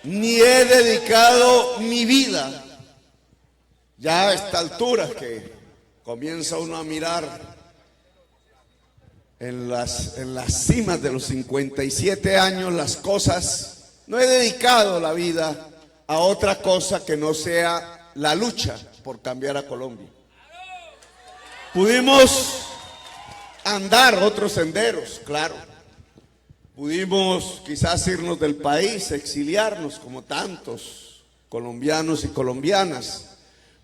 ni he dedicado mi vida, ya a esta altura que comienza uno a mirar en las cimas de los 57 años las cosas, no he dedicado la vida a otra cosa que no sea la lucha por cambiar a Colombia. Pudimos andar otros senderos, claro. Pudimos quizás irnos del país, exiliarnos como tantos colombianos y colombianas.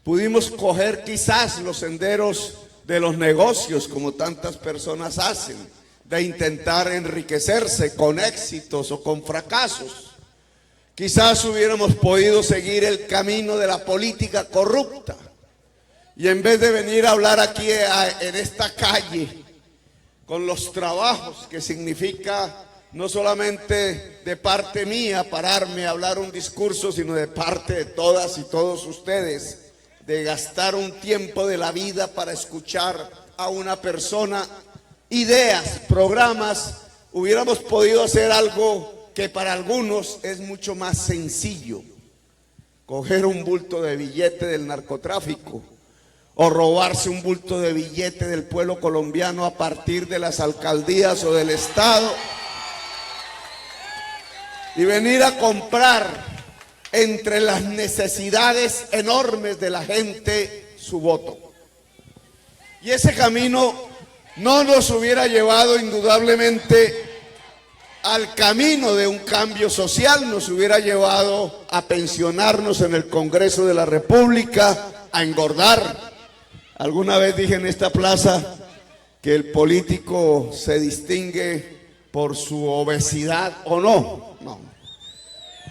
Pudimos coger quizás los senderos de los negocios como tantas personas hacen, de intentar enriquecerse con éxitos o con fracasos. Quizás hubiéramos podido seguir el camino de la política corrupta y en vez de venir a hablar aquí en esta calle con los trabajos que significa no solamente de parte mía pararme a hablar un discurso, sino de parte de todas y todos ustedes, de gastar un tiempo de la vida para escuchar a una persona, ideas, programas, hubiéramos podido hacer algo que para algunos es mucho más sencillo: coger un bulto de billete del narcotráfico o robarse un bulto de billete del pueblo colombiano a partir de las alcaldías o del estado y venir a comprar entre las necesidades enormes de la gente su voto. Y ese camino no nos hubiera llevado indudablemente al camino de un cambio social, nos hubiera llevado a pensionarnos en el Congreso de la República, a engordar. Alguna vez dije en esta plaza que el político se distingue por su obesidad o no. No,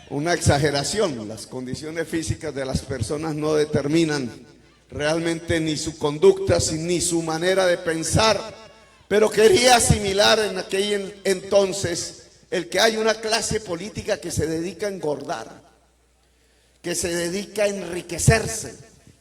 una exageración. Las condiciones físicas de las personas no determinan realmente ni su conducta ni su manera de pensar, pero quería asimilar en aquel entonces el que hay una clase política que se dedica a engordar, que se dedica a enriquecerse,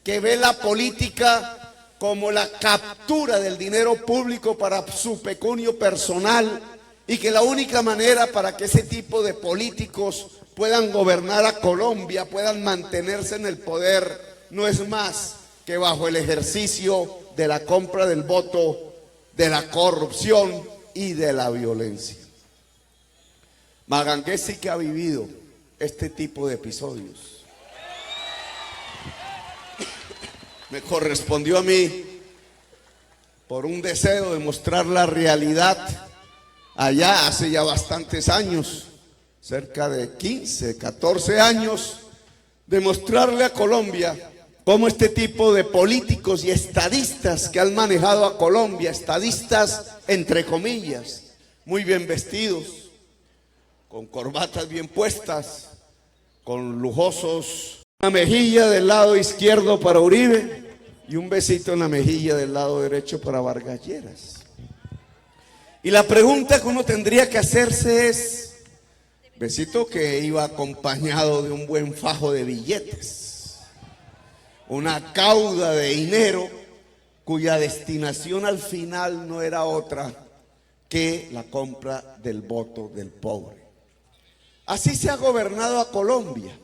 que ve la política como la captura del dinero público para su pecunio personal y que la única manera para que ese tipo de políticos puedan gobernar a Colombia, puedan mantenerse en el poder, no es más que bajo el ejercicio de la compra del voto, de la corrupción y de la violencia. Magangué sí que ha vivido este tipo de episodios. Me correspondió a mí, por un deseo de mostrar la realidad, allá hace ya bastantes años, cerca de 15, 14 años, demostrarle a Colombia cómo este tipo de políticos y estadistas que han manejado a Colombia, estadistas entre comillas, muy bien vestidos, con corbatas bien puestas, con lujosos, una mejilla del lado izquierdo para Uribe y un besito en la mejilla del lado derecho para Vargas Lleras. Y la pregunta que uno tendría que hacerse es: besito que iba acompañado de un buen fajo de billetes, una cauda de dinero cuya destinación al final no era otra que la compra del voto del pobre. Así se ha gobernado a Colombia,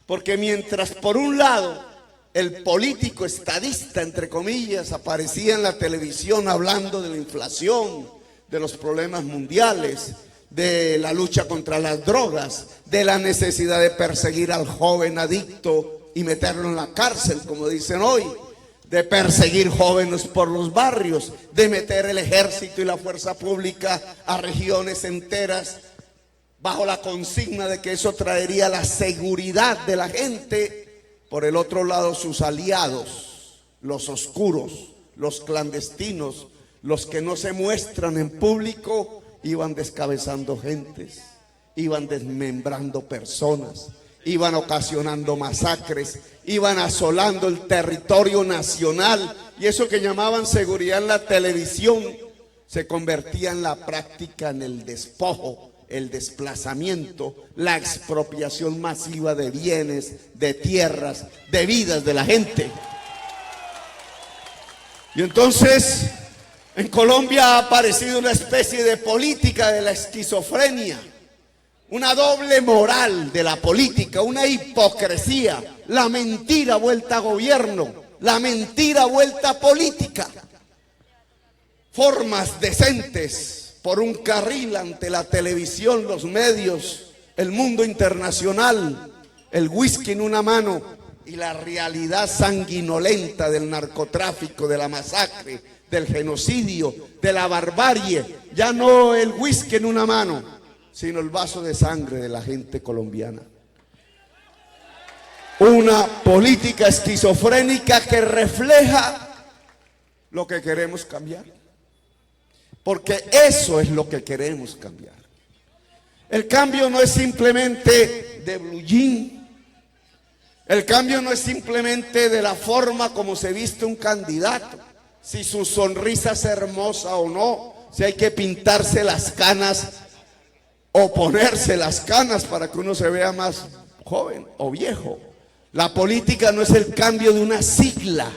porque mientras por un lado el político estadista, entre comillas, aparecía en la televisión hablando de la inflación, de los problemas mundiales, de la lucha contra las drogas, de la necesidad de perseguir al joven adicto y meterlo en la cárcel, como dicen hoy, de perseguir jóvenes por los barrios, de meter el ejército y la fuerza pública a regiones enteras bajo la consigna de que eso traería la seguridad de la gente. Por el otro lado, sus aliados, los oscuros, los clandestinos, los que no se muestran en público, iban descabezando gentes, iban desmembrando personas, iban ocasionando masacres, iban asolando el territorio nacional, y eso que llamaban seguridad en la televisión se convertía en la práctica en el despojo, el desplazamiento, la expropiación masiva de bienes, de tierras, de vidas de la gente. Y entonces en Colombia ha aparecido una especie de política de la esquizofrenia, una doble moral de la política, una hipocresía, la mentira vuelta a gobierno, la mentira vuelta a política. Formas decentes por un carril ante la televisión, los medios, el mundo internacional, el whisky en una mano y la realidad sanguinolenta del narcotráfico, de la masacre, del genocidio, de la barbarie. Ya no el whisky en una mano, sino el vaso de sangre de la gente colombiana. Una política esquizofrénica que refleja lo que queremos cambiar. Porque eso es lo que queremos cambiar. El cambio no es simplemente de blue jean. El cambio no es simplemente de la forma como se viste un candidato, si su sonrisa es hermosa o no, si hay que pintarse las canas o ponerse las canas para que uno se vea más joven o viejo. La política no es el cambio de una sigla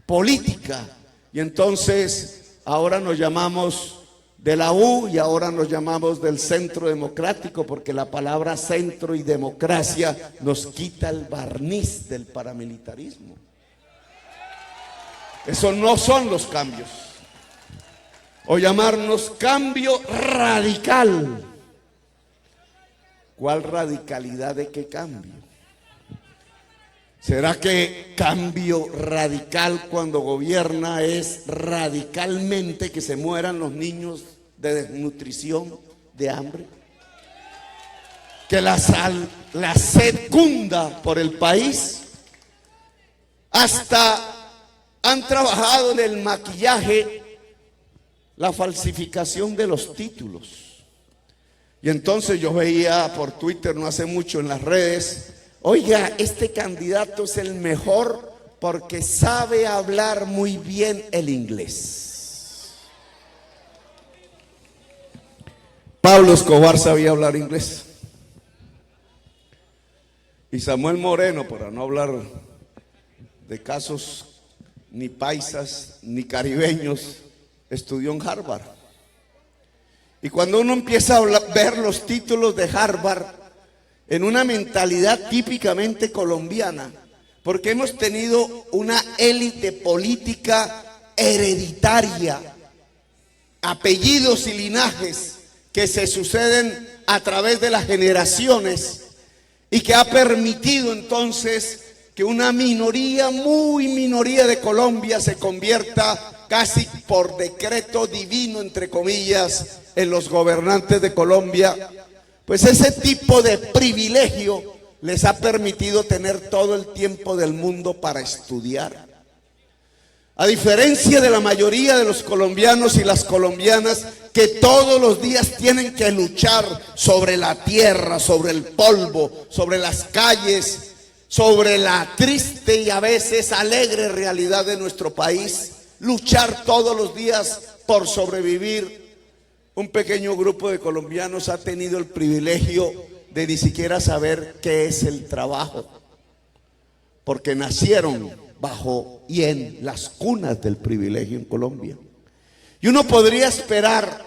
política. Y entonces ahora nos llamamos de la U y ahora nos llamamos del Centro Democrático, porque la palabra centro y democracia nos quita el barniz del paramilitarismo. Esos no son los cambios. O llamarnos cambio radical. ¿Cuál radicalidad de qué cambio? ¿Será que cambio radical cuando gobierna es radicalmente que se mueran los niños de desnutrición, de hambre? Que la sed cunda por el país. Hasta han trabajado en el maquillaje la falsificación de los títulos. Y entonces yo veía por Twitter no hace mucho en las redes: oiga, este candidato es el mejor porque sabe hablar muy bien el inglés. Pablo Escobar sabía hablar inglés. Y Samuel Moreno, para no hablar de casos ni paisas ni caribeños, estudió en Harvard. Y cuando uno empieza a ver los títulos de Harvard en una mentalidad típicamente colombiana, porque hemos tenido una élite política hereditaria, apellidos y linajes que se suceden a través de las generaciones y que ha permitido entonces que una minoría, muy minoría de Colombia se convierta casi por decreto divino, entre comillas, en los gobernantes de Colombia. Pues ese tipo de privilegio les ha permitido tener todo el tiempo del mundo para estudiar. A diferencia de la mayoría de los colombianos y las colombianas que todos los días tienen que luchar sobre la tierra, sobre el polvo, sobre las calles, sobre la triste y a veces alegre realidad de nuestro país, luchar todos los días por sobrevivir. Un pequeño grupo de colombianos ha tenido el privilegio de ni siquiera saber qué es el trabajo, porque nacieron bajo y en las cunas del privilegio en Colombia. Y uno podría esperar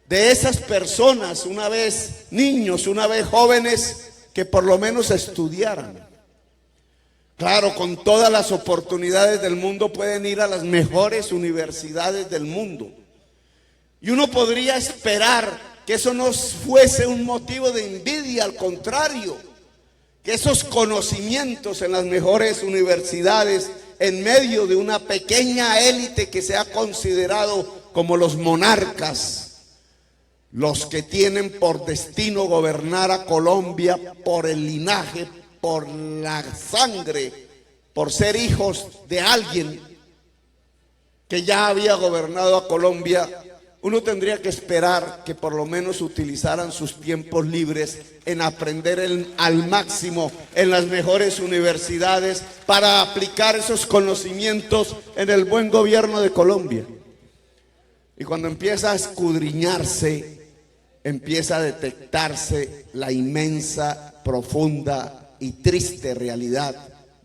de esas personas, una vez niños, una vez jóvenes, que por lo menos estudiaran. Claro, con todas las oportunidades del mundo pueden ir a las mejores universidades del mundo. Y uno podría esperar que eso no fuese un motivo de envidia, al contrario, que esos conocimientos en las mejores universidades, en medio de una pequeña élite que se ha considerado como los monarcas, los que tienen por destino gobernar a Colombia por el linaje, por la sangre, por ser hijos de alguien que ya había gobernado a Colombia, uno tendría que esperar que por lo menos utilizaran sus tiempos libres en aprender al máximo en las mejores universidades para aplicar esos conocimientos en el buen gobierno de Colombia. Y cuando empieza a escudriñarse, empieza a detectarse la inmensa, profunda y triste realidad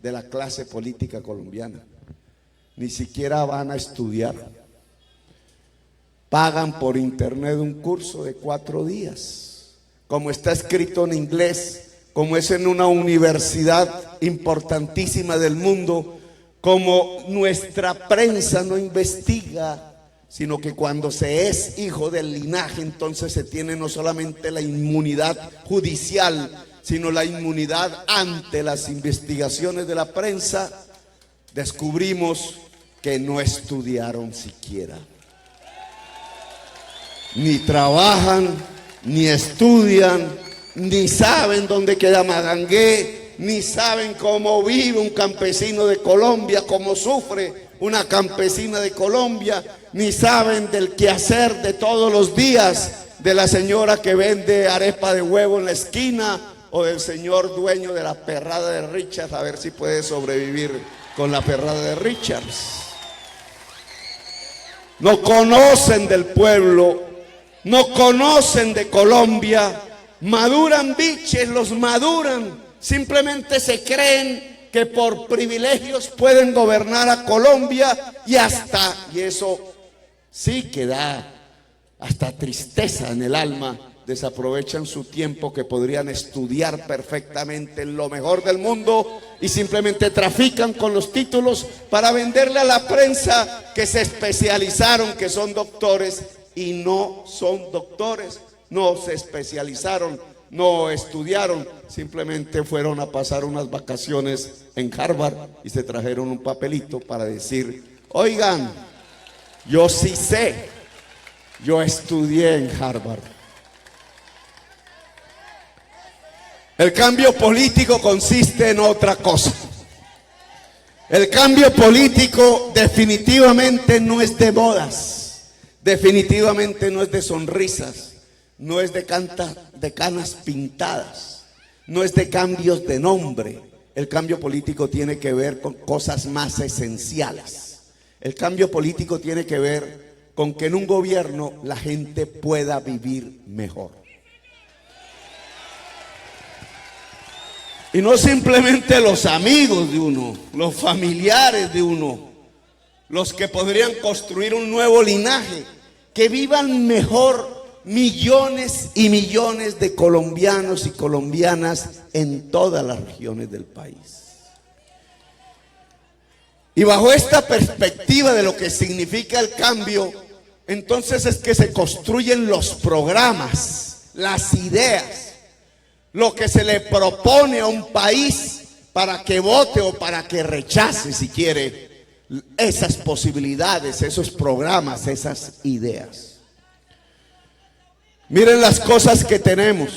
de la clase política colombiana. Ni siquiera van a estudiar. Pagan por internet un curso de 4 días, como está escrito en inglés, como es en una universidad importantísima del mundo, como nuestra prensa no investiga, sino que cuando se es hijo del linaje, entonces se tiene no solamente la inmunidad judicial, sino la inmunidad ante las investigaciones de la prensa. Descubrimos que no estudiaron siquiera, ni trabajan, ni estudian, ni saben dónde queda Magangué, ni saben cómo vive un campesino de Colombia, cómo sufre una campesina de Colombia, ni saben del quehacer de todos los días de la señora que vende arepa de huevo en la esquina, o del señor dueño de la perrada de Richards, a ver si puede sobrevivir con la perrada de Richards. No conocen del pueblo, no conocen de Colombia, maduran biches, los maduran, simplemente se creen que por privilegios pueden gobernar a Colombia y eso sí que da hasta tristeza en el alma. Desaprovechan su tiempo que podrían estudiar perfectamente en lo mejor del mundo y simplemente trafican con los títulos para venderle a la prensa que se especializaron, que son doctores, y no son doctores, no se especializaron, no estudiaron, simplemente fueron a pasar unas vacaciones en Harvard y se trajeron un papelito para decir: oigan, yo sí sé, yo estudié en Harvard. El cambio político consiste en otra cosa. El cambio político definitivamente no es de bodas, definitivamente no es de sonrisas, no es de canas pintadas, no es de cambios de nombre. El cambio político tiene que ver con cosas más esenciales. El cambio político tiene que ver con que en un gobierno la gente pueda vivir mejor. Y no simplemente los amigos de uno, los familiares de uno, los que podrían construir un nuevo linaje, que vivan mejor millones y millones de colombianos y colombianas en todas las regiones del país. Y bajo esta perspectiva de lo que significa el cambio, entonces es que se construyen los programas, las ideas, lo que se le propone a un país para que vote o para que rechace, si quiere, esas posibilidades, esos programas, esas ideas. Miren las cosas que tenemos.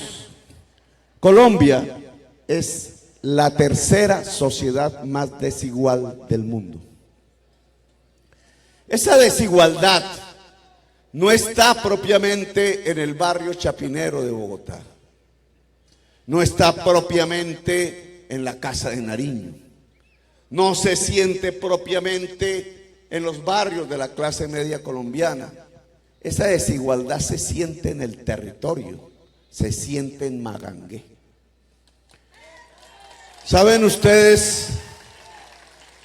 Colombia es la tercera sociedad más desigual del mundo. Esa desigualdad no está propiamente en el barrio Chapinero de Bogotá. No está propiamente en la Casa de Nariño. No se siente propiamente en los barrios de la clase media colombiana. Esa desigualdad se siente en el territorio, se siente en Magangué. ¿Saben ustedes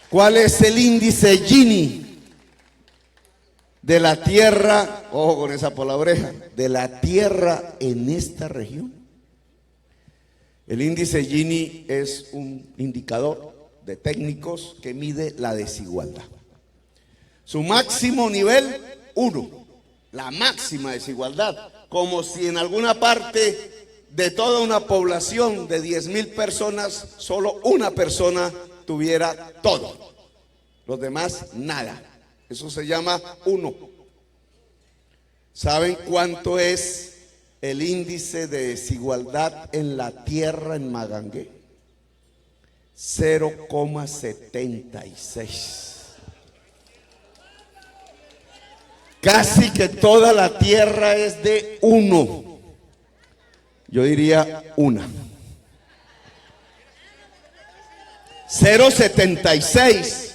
cuál es el índice Gini de la tierra, ojo con esa palabreja, de la tierra en esta región? El índice Gini es un indicador de técnicos que mide la desigualdad. Su máximo nivel, 1, la máxima desigualdad, como si en alguna parte de toda una población de 10,000 personas, solo una persona tuviera todo, los demás nada. Eso se llama 1. ¿Saben cuánto es el índice de desigualdad en la tierra en Magangué? 0,76. Casi que toda la tierra es de 1. Yo diría 1. 0,76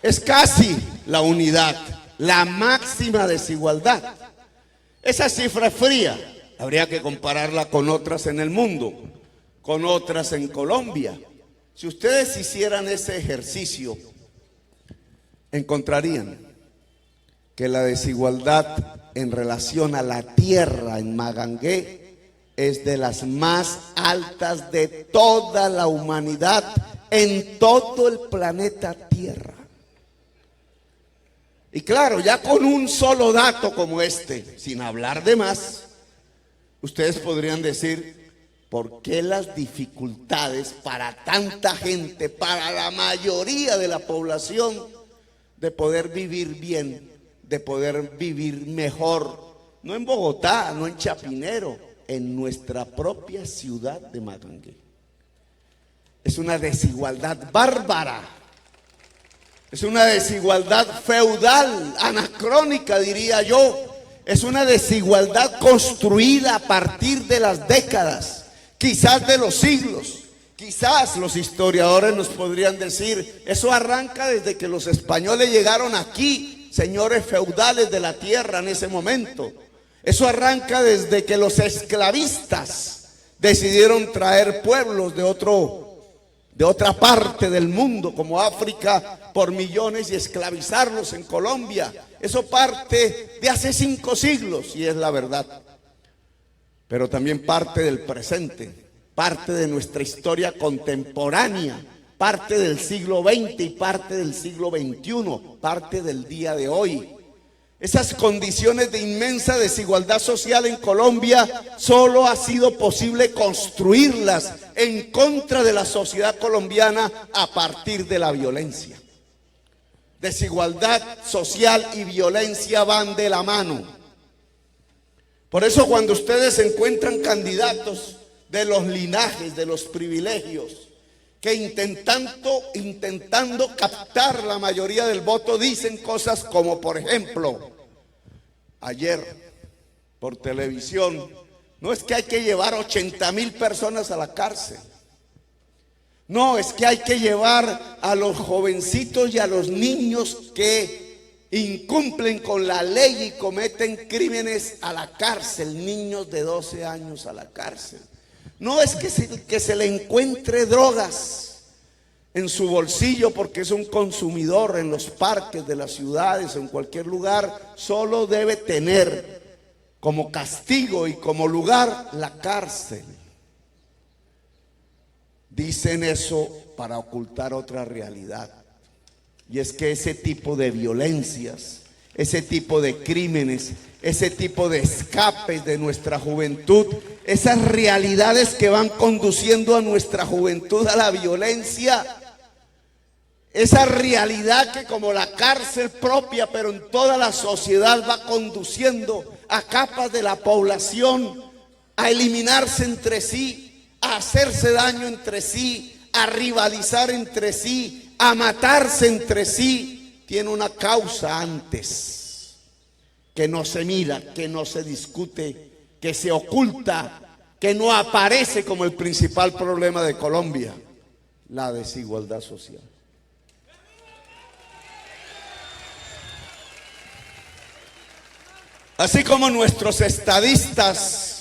es casi la unidad, la máxima desigualdad. Esa cifra es fría. Habría que compararla con otras en el mundo, con otras en Colombia. Si ustedes hicieran ese ejercicio, encontrarían que la desigualdad en relación a la tierra en Magangué es de las más altas de toda la humanidad en todo el planeta Tierra. Y claro, ya con un solo dato como este, sin hablar de más, ustedes podrían decir, ¿por qué las dificultades para tanta gente, para la mayoría de la población, de poder vivir bien, de poder vivir mejor? No en Bogotá, no en Chapinero, en nuestra propia ciudad de Magangué. Es una desigualdad bárbara, es una desigualdad feudal, anacrónica diría yo, es una desigualdad construida a partir de las décadas, quizás de los siglos. Quizás los historiadores nos podrían decir, eso arranca desde que los españoles llegaron aquí, señores feudales de la tierra en ese momento. Eso arranca desde que los esclavistas decidieron traer pueblos de otra parte del mundo, como África, por millones y esclavizarlos en Colombia. Eso parte de hace 5 siglos y es la verdad. Pero también parte del presente, parte de nuestra historia contemporánea, parte del siglo XX y parte del siglo XXI, parte del día de hoy. Esas condiciones de inmensa desigualdad social en Colombia solo ha sido posible construirlas en contra de la sociedad colombiana a partir de la violencia. Desigualdad social y violencia van de la mano. Por eso cuando ustedes encuentran candidatos de los linajes, de los privilegios, que intentando captar la mayoría del voto dicen cosas como, por ejemplo, ayer por televisión, no es que hay que llevar 80,000 personas a la cárcel, no, es que hay que llevar a los jovencitos y a los niños que incumplen con la ley y cometen crímenes a la cárcel, niños de 12 años a la cárcel. No es que se le encuentre drogas en su bolsillo porque es un consumidor en los parques de las ciudades o en cualquier lugar, solo debe tener como castigo y como lugar la cárcel. Dicen eso para ocultar otra realidad, y es que ese tipo de violencias, ese tipo de crímenes, ese tipo de escapes de nuestra juventud, esas realidades que van conduciendo a nuestra juventud a la violencia, esa realidad que como la cárcel propia, pero en toda la sociedad va conduciendo a capas de la población a eliminarse entre sí, a hacerse daño entre sí, a rivalizar entre sí, a matarse entre sí, tiene una causa antes, que no se mira, que no se discute, que se oculta, que no aparece como el principal problema de Colombia: la desigualdad social. Así como nuestros estadistas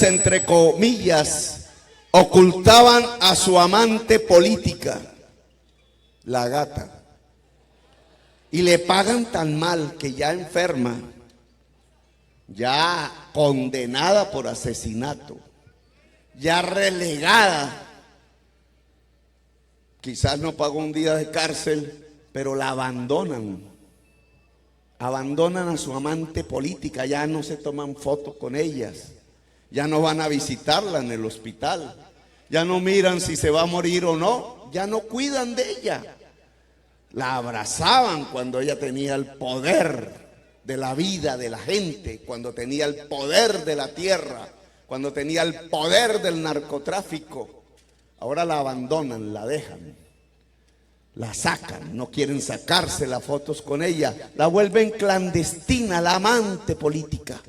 entre comillas, ocultaban a su amante política, la gata, y le pagan tan mal que ya enferma, ya condenada por asesinato, ya relegada, quizás no pagó un día de cárcel, pero la abandonan a su amante política, ya no se toman fotos con ellas, ya no van a visitarla en el hospital, ya no miran si se va a morir o no, ya no cuidan de ella. La abrazaban cuando ella tenía el poder de la vida de la gente, cuando tenía el poder de la tierra, cuando tenía el poder del narcotráfico. Ahora la abandonan, la dejan, la sacan, no quieren sacarse las fotos con ella, la vuelven clandestina, la amante política.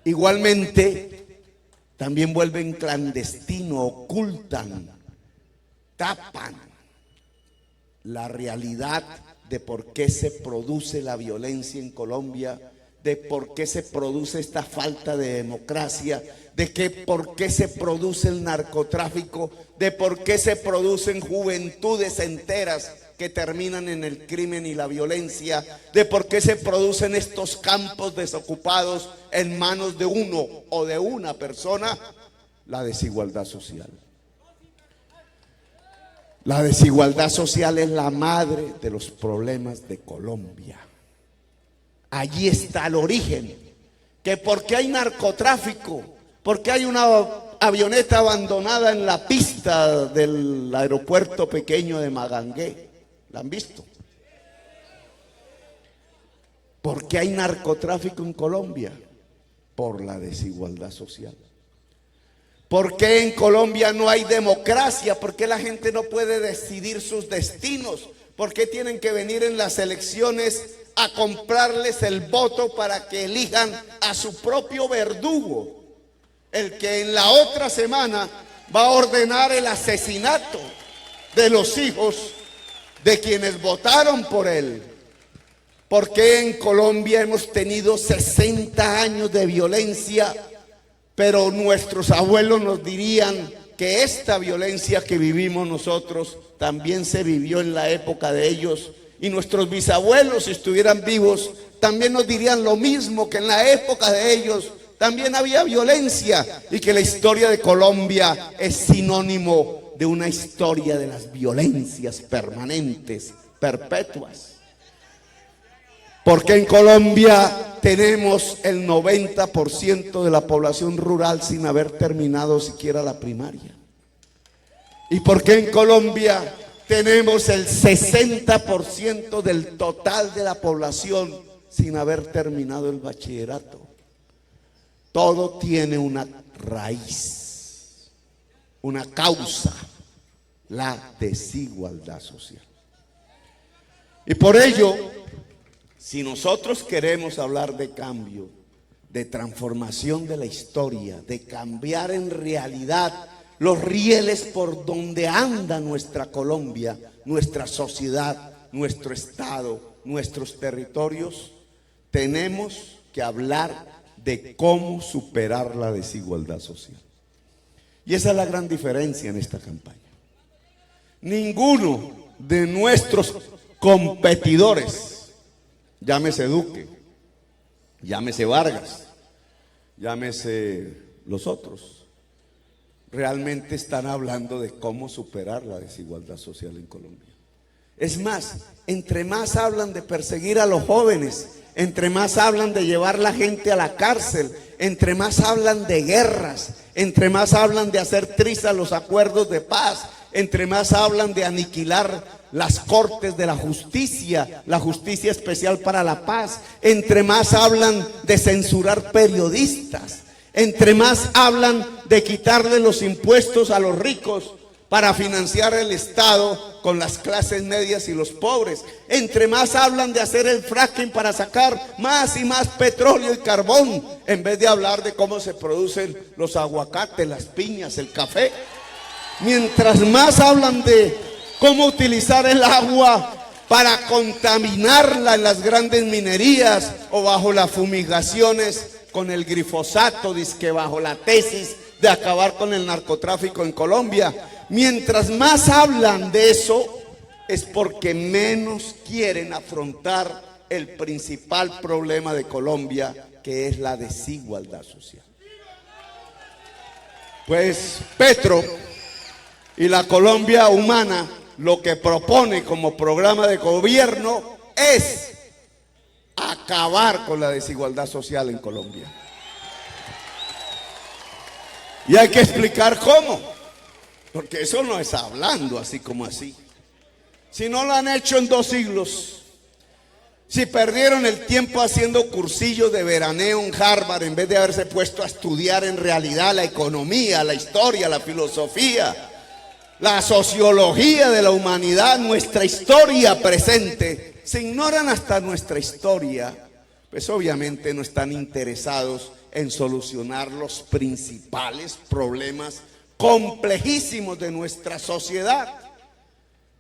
Igualmente, también vuelven clandestino, ocultan, tapan la realidad de por qué se produce la violencia en Colombia, de por qué se produce esta falta de democracia, por qué se produce el narcotráfico, de por qué se producen juventudes enteras que terminan en el crimen y la violencia, de por qué se producen estos campos desocupados en manos de uno o de una persona. La desigualdad social. La desigualdad social es la madre de los problemas de Colombia. Allí está el origen. Que porque hay narcotráfico, porque hay una avioneta abandonada en la pista del aeropuerto pequeño de Magangué. ¿La han visto? ¿Por qué hay narcotráfico en Colombia? Por la desigualdad social. ¿Por qué en Colombia no hay democracia? ¿Por qué la gente no puede decidir sus destinos? ¿Por qué tienen que venir en las elecciones a comprarles el voto para que elijan a su propio verdugo? El que en la otra semana va a ordenar el asesinato de los hijos de quienes votaron por él. ¿Por qué en Colombia hemos tenido 60 años de violencia? Pero nuestros abuelos nos dirían que esta violencia que vivimos nosotros también se vivió en la época de ellos. Y nuestros bisabuelos, si estuvieran vivos, también nos dirían lo mismo, que en la época de ellos también había violencia y que la historia de Colombia es sinónimo de una historia de las violencias permanentes, perpetuas. Porque en Colombia tenemos el 90% de la población rural sin haber terminado siquiera la primaria. ¿Y por qué en Colombia tenemos el 60% del total de la población sin haber terminado el bachillerato? Todo tiene una raíz, una causa: la desigualdad social. Y por ello, si nosotros queremos hablar de cambio, de transformación de la historia, de cambiar en realidad los rieles por donde anda nuestra Colombia, nuestra sociedad, nuestro estado, nuestros territorios, tenemos que hablar de cómo superar la desigualdad social. Y esa es la gran diferencia en esta campaña. Ninguno de nuestros competidores, llámese Duque, llámese Vargas, llámese los otros, realmente están hablando de cómo superar la desigualdad social en Colombia. Es más, entre más hablan de perseguir a los jóvenes, entre más hablan de llevar la gente a la cárcel, entre más hablan de guerras, entre más hablan de hacer trizas los acuerdos de paz, entre más hablan de aniquilar las cortes de la justicia especial para la paz, entre más hablan de censurar periodistas, entre más hablan de quitarle los impuestos a los ricos para financiar el Estado con las clases medias y los pobres, entre más hablan de hacer el fracking para sacar más y más petróleo y carbón, en vez de hablar de cómo se producen los aguacates, las piñas, el café. Mientras más hablan de cómo utilizar el agua para contaminarla en las grandes minerías o bajo las fumigaciones con el glifosato, dizque bajo la tesis de acabar con el narcotráfico en Colombia. Mientras más hablan de eso, es porque menos quieren afrontar el principal problema de Colombia, que es la desigualdad social. Pues Petro y la Colombia Humana lo que propone como programa de gobierno es acabar con la desigualdad social en Colombia. Y hay que explicar cómo, porque eso no es hablando así como así. Si no lo han hecho en 2 siglos, si perdieron el tiempo haciendo cursillos de veraneo en Harvard en vez de haberse puesto a estudiar en realidad la economía, la historia, la filosofía, la sociología de la humanidad, nuestra historia presente, se ignoran hasta nuestra historia, pues obviamente no están interesados en solucionar los principales problemas complejísimos de nuestra sociedad.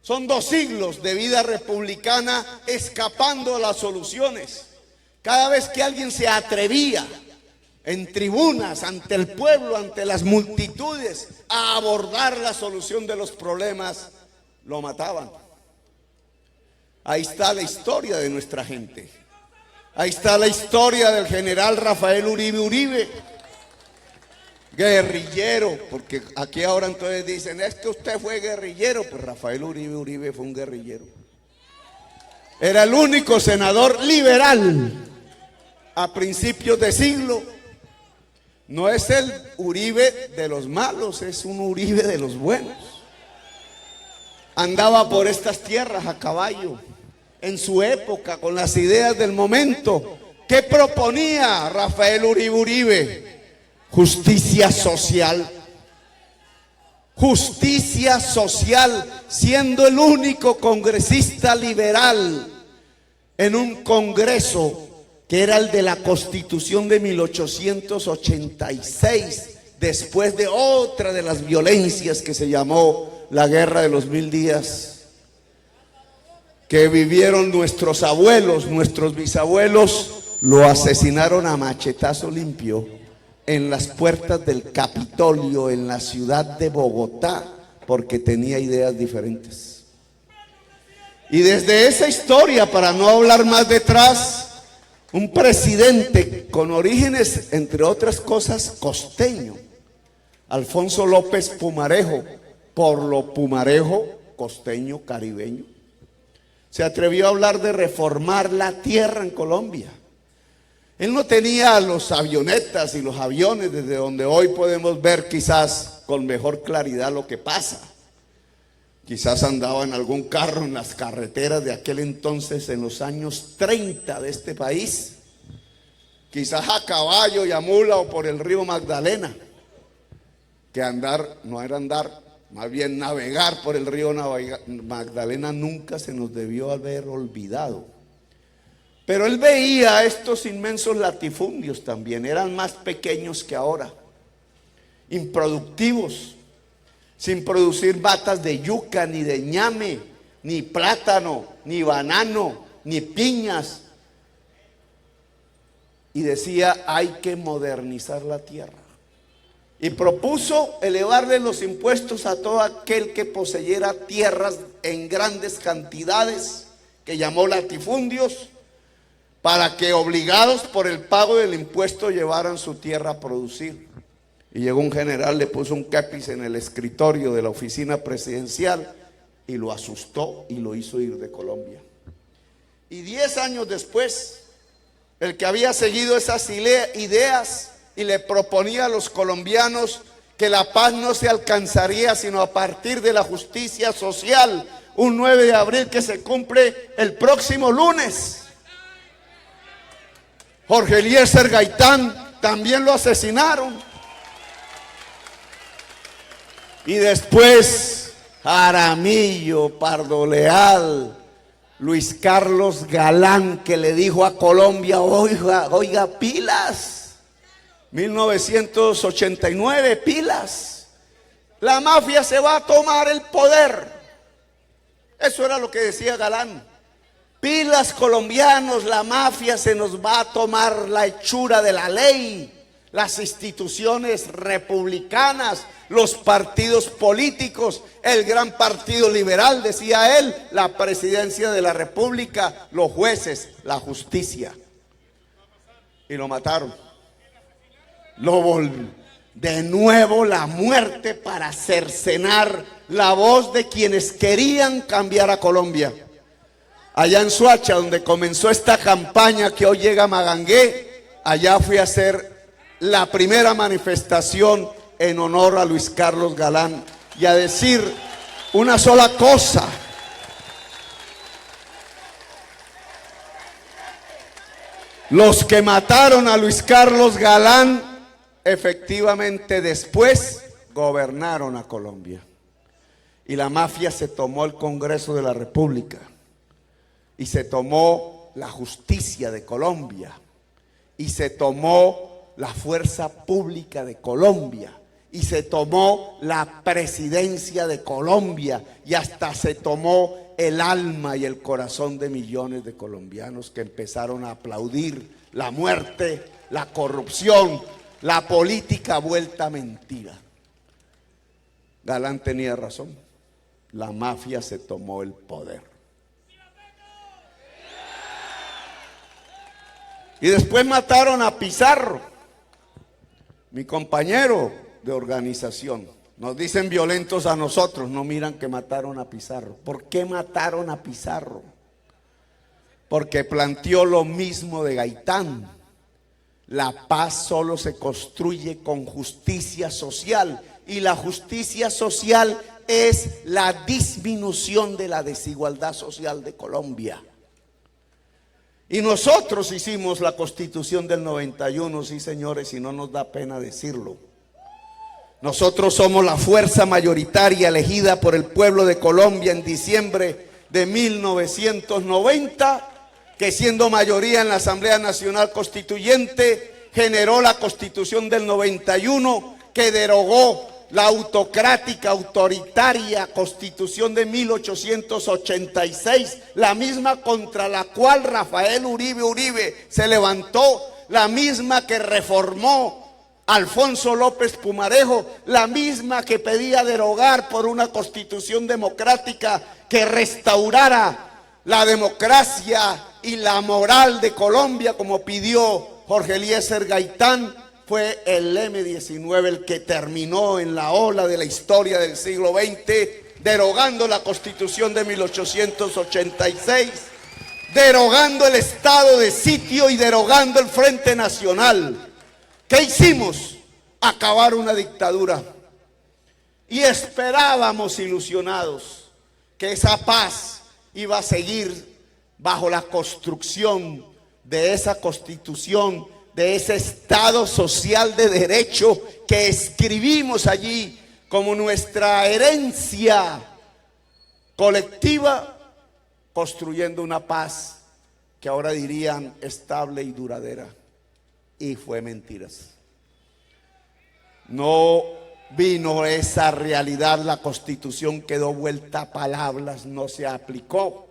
Son 2 siglos de vida republicana escapando a las soluciones. Cada vez que alguien se atrevía en tribunas, ante el pueblo, ante las multitudes, a abordar la solución de los problemas, lo mataban. Ahí está la historia de nuestra gente. Ahí está la historia del general Rafael Uribe Uribe, guerrillero, porque aquí ahora entonces dicen, es que usted fue guerrillero. Pues Rafael Uribe Uribe fue un guerrillero. Era el único senador liberal a principios de siglo. No es el Uribe de los malos, es un Uribe de los buenos. Andaba por estas tierras a caballo, en su época, con las ideas del momento. ¿Qué proponía Rafael Uribe Uribe? Justicia social. Justicia social, siendo el único congresista liberal en un congreso que era el de la Constitución de 1886, después de otra de las violencias que se llamó la Guerra de los 1000 días, que vivieron nuestros abuelos, nuestros bisabuelos, lo asesinaron a machetazo limpio en las puertas del Capitolio, en la ciudad de Bogotá, porque tenía ideas diferentes. Y desde esa historia, para no hablar más detrás, un presidente con orígenes, entre otras cosas, costeño, Alfonso López Pumarejo, por lo Pumarejo, costeño, caribeño, se atrevió a hablar de reformar la tierra en Colombia. Él no tenía los avionetas y los aviones desde donde hoy podemos ver quizás con mejor claridad lo que pasa. Quizás andaba en algún carro en las carreteras de aquel entonces, en los años 30 de este país. Quizás a caballo y a mula o por el río Magdalena. Que andar, no era andar, más bien navegar por el río Magdalena nunca se nos debió haber olvidado. Pero él veía estos inmensos latifundios también, eran más pequeños que ahora, improductivos, sin producir batas de yuca, ni de ñame, ni plátano, ni banano, ni piñas. Y decía, hay que modernizar la tierra. Y propuso elevarle los impuestos a todo aquel que poseyera tierras en grandes cantidades, que llamó latifundios, para que obligados por el pago del impuesto llevaran su tierra a producir. Y llegó un general, le puso un kepis en el escritorio de la oficina presidencial y lo asustó y lo hizo ir de Colombia. Y 10 años después, el que había seguido esas ideas y le proponía a los colombianos que la paz no se alcanzaría sino a partir de la justicia social, un 9 de abril que se cumple el próximo lunes. Jorge Eliezer Gaitán también lo asesinaron. Y después Jaramillo, Pardo Leal, Luis Carlos Galán, que le dijo a Colombia, oiga, pilas, 1989, pilas, la mafia se va a tomar el poder. Eso era lo que decía Galán. Pilas, colombianos, la mafia se nos va a tomar la hechura de la ley, las instituciones republicanas, los partidos políticos, el gran partido liberal, decía él, la presidencia de la república, los jueces, la justicia. Y lo mataron. De nuevo la muerte para cercenar la voz de quienes querían cambiar a Colombia. Allá en Soacha, donde comenzó esta campaña que hoy llega a Magangué, allá fui a hacer la primera manifestación en honor a Luis Carlos Galán y a decir una sola cosa: los que mataron a Luis Carlos Galán efectivamente después gobernaron a Colombia, y la mafia se tomó el Congreso de la República y se tomó la justicia de Colombia y se tomó la fuerza pública de Colombia y se tomó la presidencia de Colombia y hasta se tomó el alma y el corazón de millones de colombianos que empezaron a aplaudir la muerte, la corrupción, la política vuelta mentira. Galán tenía razón, la mafia se tomó el poder. Y después mataron a Pizarro, mi compañero de organización. Nos dicen violentos a nosotros, no miran que mataron a Pizarro. ¿Por qué mataron a Pizarro? Porque planteó lo mismo de Gaitán. La paz solo se construye con justicia social, y la justicia social es la disminución de la desigualdad social de Colombia. Y nosotros hicimos la Constitución del 91, sí señores, y no nos da pena decirlo. Nosotros somos la fuerza mayoritaria elegida por el pueblo de Colombia en diciembre de 1990, que siendo mayoría en la Asamblea Nacional Constituyente, generó la Constitución del 91, que derogó la autocrática, autoritaria Constitución de 1886, la misma contra la cual Rafael Uribe se levantó, la misma que reformó Alfonso López Pumarejo, la misma que pedía derogar por una constitución democrática que restaurara la democracia y la moral de Colombia, como pidió Jorge Eliezer Gaitán. Fue el M-19 el que terminó en la ola de la historia del siglo XX, derogando la Constitución de 1886, derogando el estado de sitio y derogando el Frente Nacional. ¿Qué hicimos? Acabar una dictadura. Y esperábamos ilusionados que esa paz iba a seguir bajo la construcción de esa Constitución, de ese Estado social de derecho que escribimos allí como nuestra herencia colectiva, construyendo una paz que ahora dirían estable y duradera. Y fue mentiras. No vino esa realidad, la Constitución quedó vuelta a palabras, no se aplicó.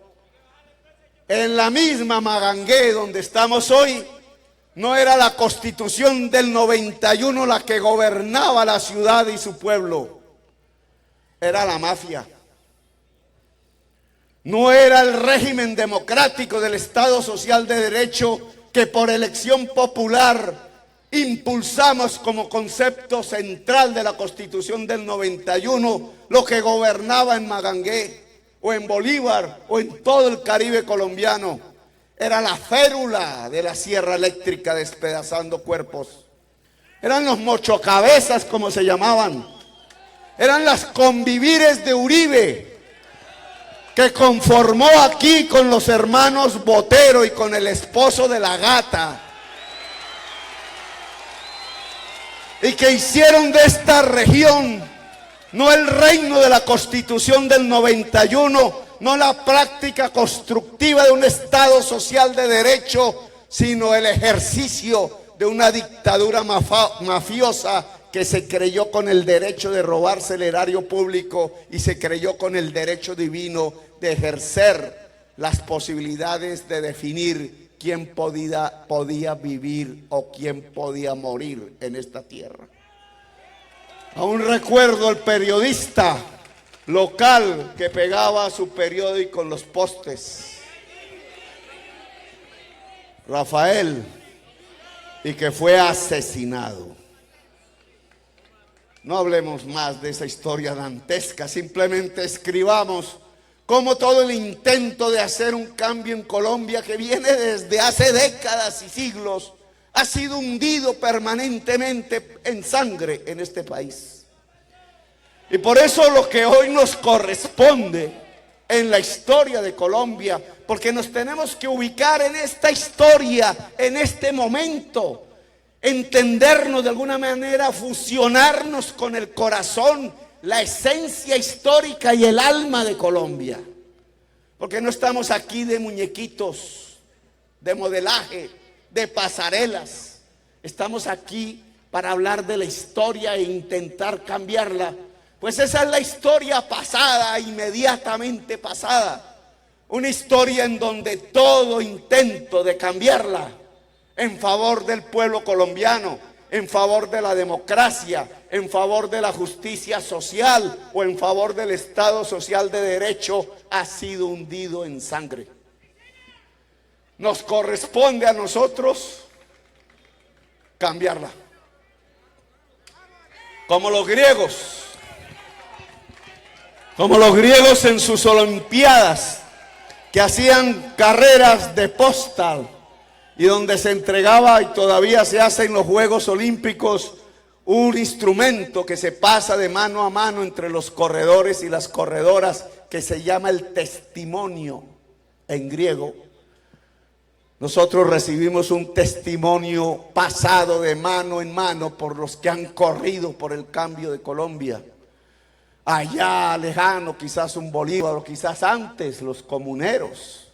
En la misma Magangué donde estamos hoy, no era la Constitución del 91 la que gobernaba la ciudad y su pueblo, era la mafia. No era el régimen democrático del Estado social de derecho que por elección popular impulsamos como concepto central de la Constitución del 91, lo que gobernaba en Magangué o en Bolívar o en todo el Caribe colombiano. Era la férula de la sierra eléctrica despedazando cuerpos. Eran los mochocabezas, como se llamaban. Eran las convivires de Uribe, que conformó aquí con los hermanos Botero y con el esposo de la gata. Y que hicieron de esta región no el reino de la Constitución del 91, no la práctica constructiva de un Estado social de derecho, sino el ejercicio de una dictadura mafiosa que se creyó con el derecho de robarse el erario público y se creyó con el derecho divino de ejercer las posibilidades de definir quién podía vivir o quién podía morir en esta tierra. Aún recuerdo el periodista local que pegaba su periódico en los postes, Rafael, y que fue asesinado. No hablemos más de esa historia dantesca, simplemente escribamos cómo todo el intento de hacer un cambio en Colombia, que viene desde hace décadas y siglos, ha sido hundido permanentemente en sangre en este país. Y por eso lo que hoy nos corresponde en la historia de Colombia, porque nos tenemos que ubicar en esta historia, en este momento, entendernos de alguna manera, fusionarnos con el corazón, la esencia histórica y el alma de Colombia. Porque no estamos aquí de muñequitos, de modelaje, de pasarelas. Estamos aquí para hablar de la historia e intentar cambiarla. Pues esa es la historia pasada, inmediatamente pasada. Una historia en donde todo intento de cambiarla en favor del pueblo colombiano, en favor de la democracia, en favor de la justicia social o en favor del Estado social de derecho ha sido hundido en sangre. Nos corresponde a nosotros cambiarla. Como los griegos en sus olimpiadas, que hacían carreras de postal y donde se entregaba, y todavía se hace en los Juegos Olímpicos, un instrumento que se pasa de mano a mano entre los corredores y las corredoras, que se llama el testimonio en griego. Nosotros recibimos un testimonio pasado de mano en mano por los que han corrido por el cambio de Colombia. Allá lejano, quizás un Bolívar, o quizás antes los comuneros,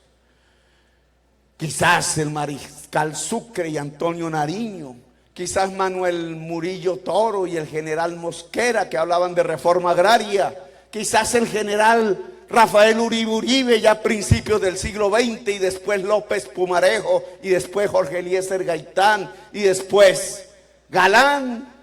quizás el mariscal Sucre y Antonio Nariño, quizás Manuel Murillo Toro y el general Mosquera, que hablaban de reforma agraria, quizás el general Rafael Uribe ya a principios del siglo XX, y después López Pumarejo, y después Jorge Eliezer Gaitán, y después Galán,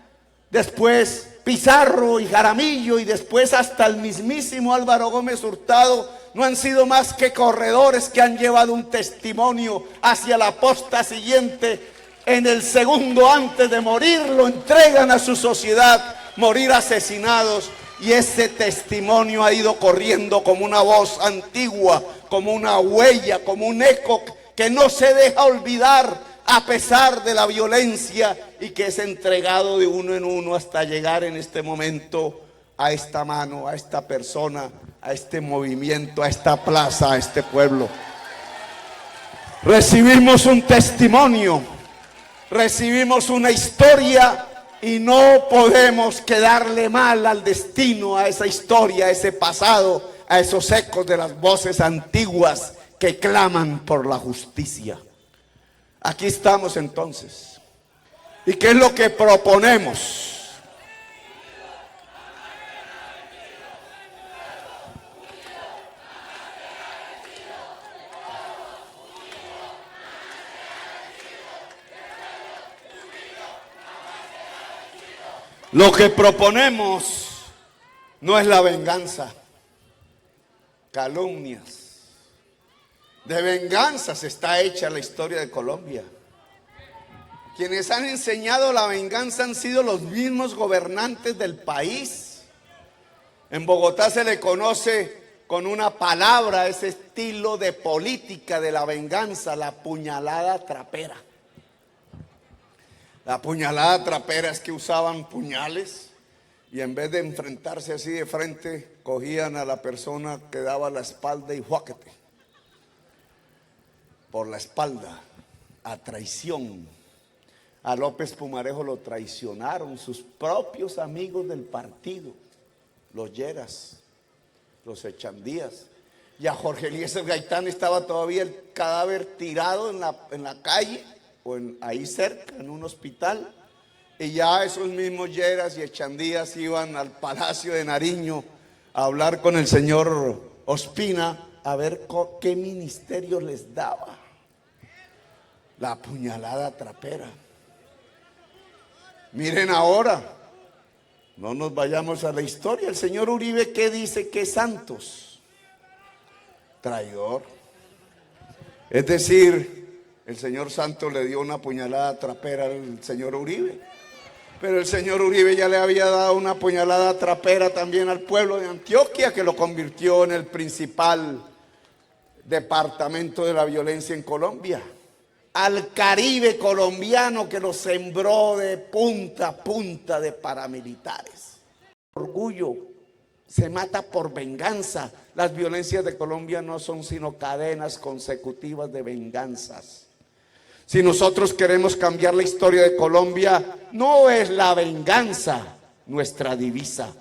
después Pizarro y Jaramillo, y después hasta el mismísimo Álvaro Gómez Hurtado. No han sido más que corredores que han llevado un testimonio hacia la posta siguiente. En el segundo antes de morir lo entregan a su sociedad, morir asesinados. Y ese testimonio ha ido corriendo como una voz antigua, como una huella, como un eco que no se deja olvidar a pesar de la violencia, y que es entregado de uno en uno hasta llegar en este momento a esta mano, a esta persona, a este movimiento, a esta plaza, a este pueblo. Recibimos un testimonio, recibimos una historia, y no podemos quedarle mal al destino, a esa historia, a ese pasado, a esos ecos de las voces antiguas que claman por la justicia. Aquí estamos entonces. ¿Y qué es lo que proponemos? Lo que proponemos no es la venganza, calumnias. De venganzas está hecha la historia de Colombia. Quienes han enseñado la venganza han sido los mismos gobernantes del país. En Bogotá se le conoce con una palabra ese estilo de política de la venganza: la puñalada trapera. La puñalada trapera es que usaban puñales y en vez de enfrentarse así de frente, cogían a la persona que daba la espalda y ¡juáquete! Por la espalda, a traición. A López Pumarejo lo traicionaron sus propios amigos del partido, los Lleras, los Echandías. Y a Jorge Eliezer Gaitán estaba todavía el cadáver tirado en la calle, o ahí cerca, en un hospital. Y ya esos mismos Lleras y Echandías iban al Palacio de Nariño a hablar con el señor Ospina, a ver qué ministerio les daba. La puñalada trapera. Miren ahora, no nos vayamos a la historia. El señor Uribe, ¿qué dice? Que es Santos, traidor. Es decir, el señor Santos le dio una puñalada trapera al señor Uribe. Pero el señor Uribe ya le había dado una puñalada trapera también al pueblo de Antioquia, que lo convirtió en el principal departamento de la violencia en Colombia. Al Caribe colombiano, que lo sembró de punta a punta de paramilitares. Orgullo, se mata por venganza. Las violencias de Colombia no son sino cadenas consecutivas de venganzas. Si nosotros queremos cambiar la historia de Colombia, no es la venganza nuestra divisa.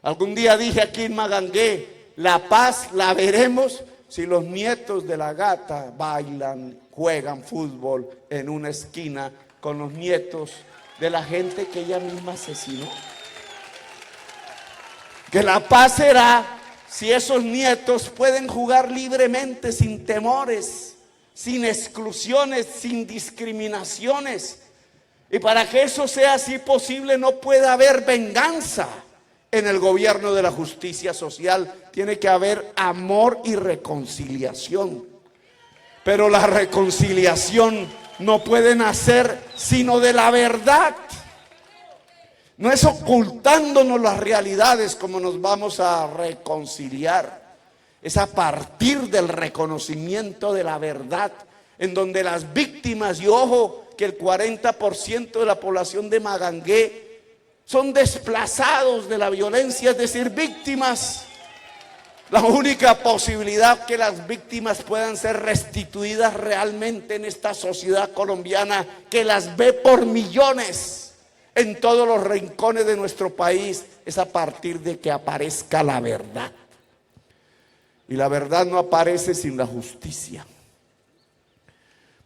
Algún día dije aquí en Magangué, la paz la veremos si los nietos de la gata bailan, juegan fútbol en una esquina con los nietos de la gente que ella misma asesinó. Que la paz será si esos nietos pueden jugar libremente, sin temores, sin exclusiones, sin discriminaciones? Y para que eso sea así posible, no puede haber venganza en el gobierno de la justicia social. Tiene que haber amor y reconciliación. Pero la reconciliación no puede nacer sino de la verdad. No es ocultándonos las realidades como nos vamos a reconciliar. Es a partir del reconocimiento de la verdad, en donde las víctimas, y ojo, que el 40% de la población de Magangué son desplazados de la violencia, es decir, víctimas. La única posibilidad que las víctimas puedan ser restituidas realmente en esta sociedad colombiana, que las ve por millones en todos los rincones de nuestro país, es a partir de que aparezca la verdad. Y la verdad no aparece sin la justicia.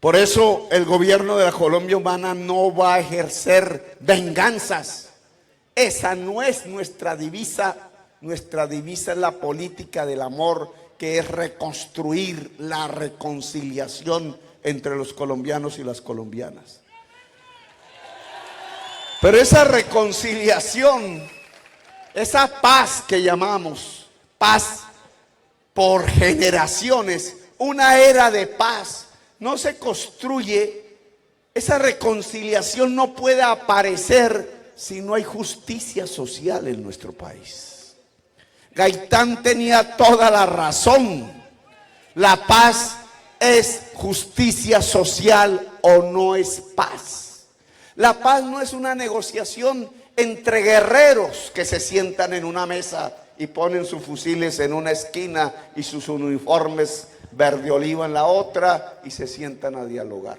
Por eso el gobierno de la Colombia Humana no va a ejercer venganzas. Esa no es nuestra divisa. Nuestra divisa es la política del amor, que es reconstruir la reconciliación entre los colombianos y las colombianas. Pero esa reconciliación, esa paz que llamamos paz por generaciones, una era de paz, no se construye. Esa reconciliación no puede aparecer si no hay justicia social en nuestro país. Gaitán tenía toda la razón. La paz es justicia social o no es paz. La paz no es una negociación entre guerreros que se sientan en una mesa y ponen sus fusiles en una esquina y sus uniformes verde oliva en la otra y se sientan a dialogar.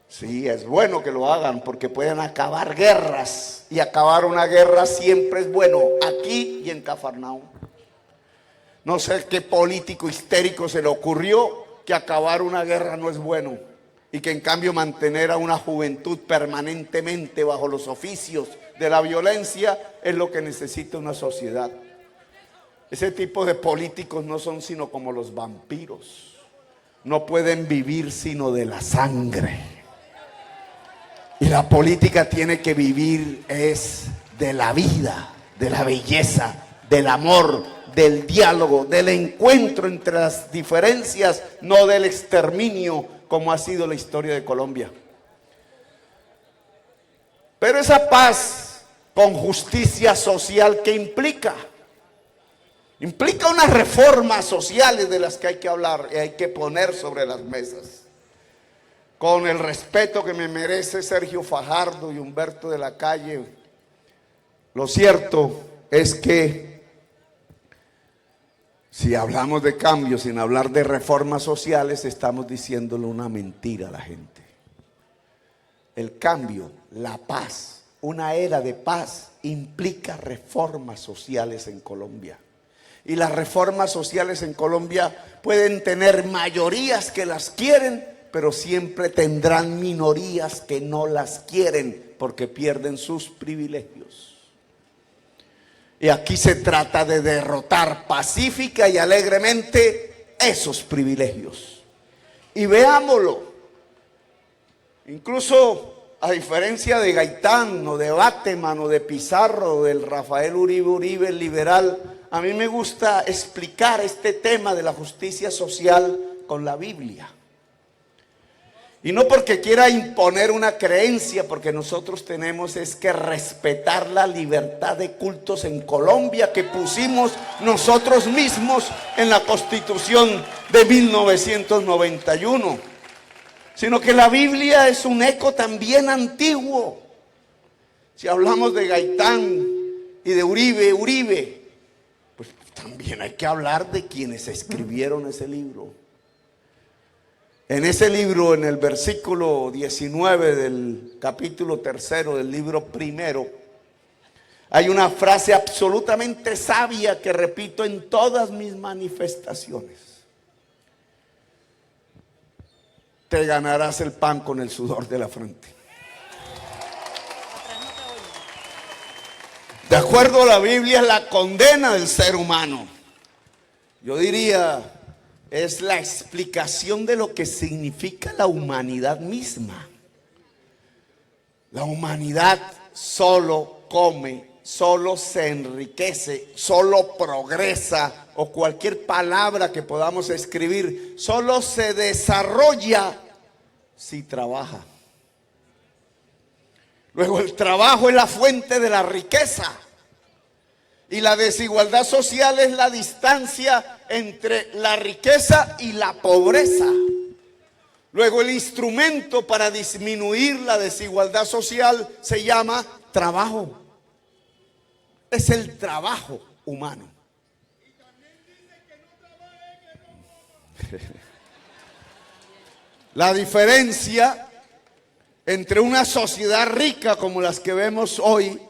Sí, es bueno que lo hagan porque pueden acabar guerras, y acabar una guerra siempre es bueno, aquí y en Cafarnaúm. No sé qué político histérico se le ocurrió que acabar una guerra no es bueno, y que en cambio mantener a una juventud permanentemente bajo los oficios de la violencia es lo que necesita una sociedad. Ese tipo de políticos no son sino como los vampiros. No pueden vivir sino de la sangre. Y la política tiene que vivir es de la vida, de la belleza, del amor, del diálogo, del encuentro entre las diferencias, no del exterminio, como ha sido la historia de Colombia. Pero esa paz con justicia social, ¿qué implica? Implica unas reformas sociales de las que hay que hablar y hay que poner sobre las mesas. Con el respeto que me merece Sergio Fajardo y Humberto de la Calle, lo cierto es que si hablamos de cambio sin hablar de reformas sociales, estamos diciéndole una mentira a la gente. El cambio, la paz, una era de paz implica reformas sociales en Colombia. Y las reformas sociales en Colombia pueden tener mayorías que las quieren, pero siempre tendrán minorías que no las quieren porque pierden sus privilegios. Y aquí se trata de derrotar pacífica y alegremente esos privilegios. Y veámoslo. Incluso a diferencia de Gaitán o de Bateman o de Pizarro o del Rafael Uribe Uribe, el liberal, a mí me gusta explicar este tema de la justicia social con la Biblia. Y no porque quiera imponer una creencia, porque nosotros tenemos es que respetar la libertad de cultos en Colombia que pusimos nosotros mismos en la Constitución de 1991. Sino que la Biblia es un eco también antiguo. Si hablamos de Gaitán y de Uribe, pues también hay que hablar de quienes escribieron ese libro. En ese libro, en el versículo 19 del capítulo 3 del libro primero, hay una frase absolutamente sabia que repito en todas mis manifestaciones. Te ganarás el pan con el sudor de la frente. De acuerdo. acuerdo a la Biblia, es la condena del ser humano. Yo diría, es la explicación de lo que significa la humanidad misma. La humanidad solo come, solo se enriquece, solo progresa, o cualquier palabra que podamos escribir, solo se desarrolla si trabaja. Luego, el trabajo es la fuente de la riqueza. Y la desigualdad social es la distancia entre la riqueza y la pobreza. Luego, el instrumento para disminuir la desigualdad social se llama trabajo. Es el trabajo humano. La diferencia entre una sociedad rica como las que vemos hoy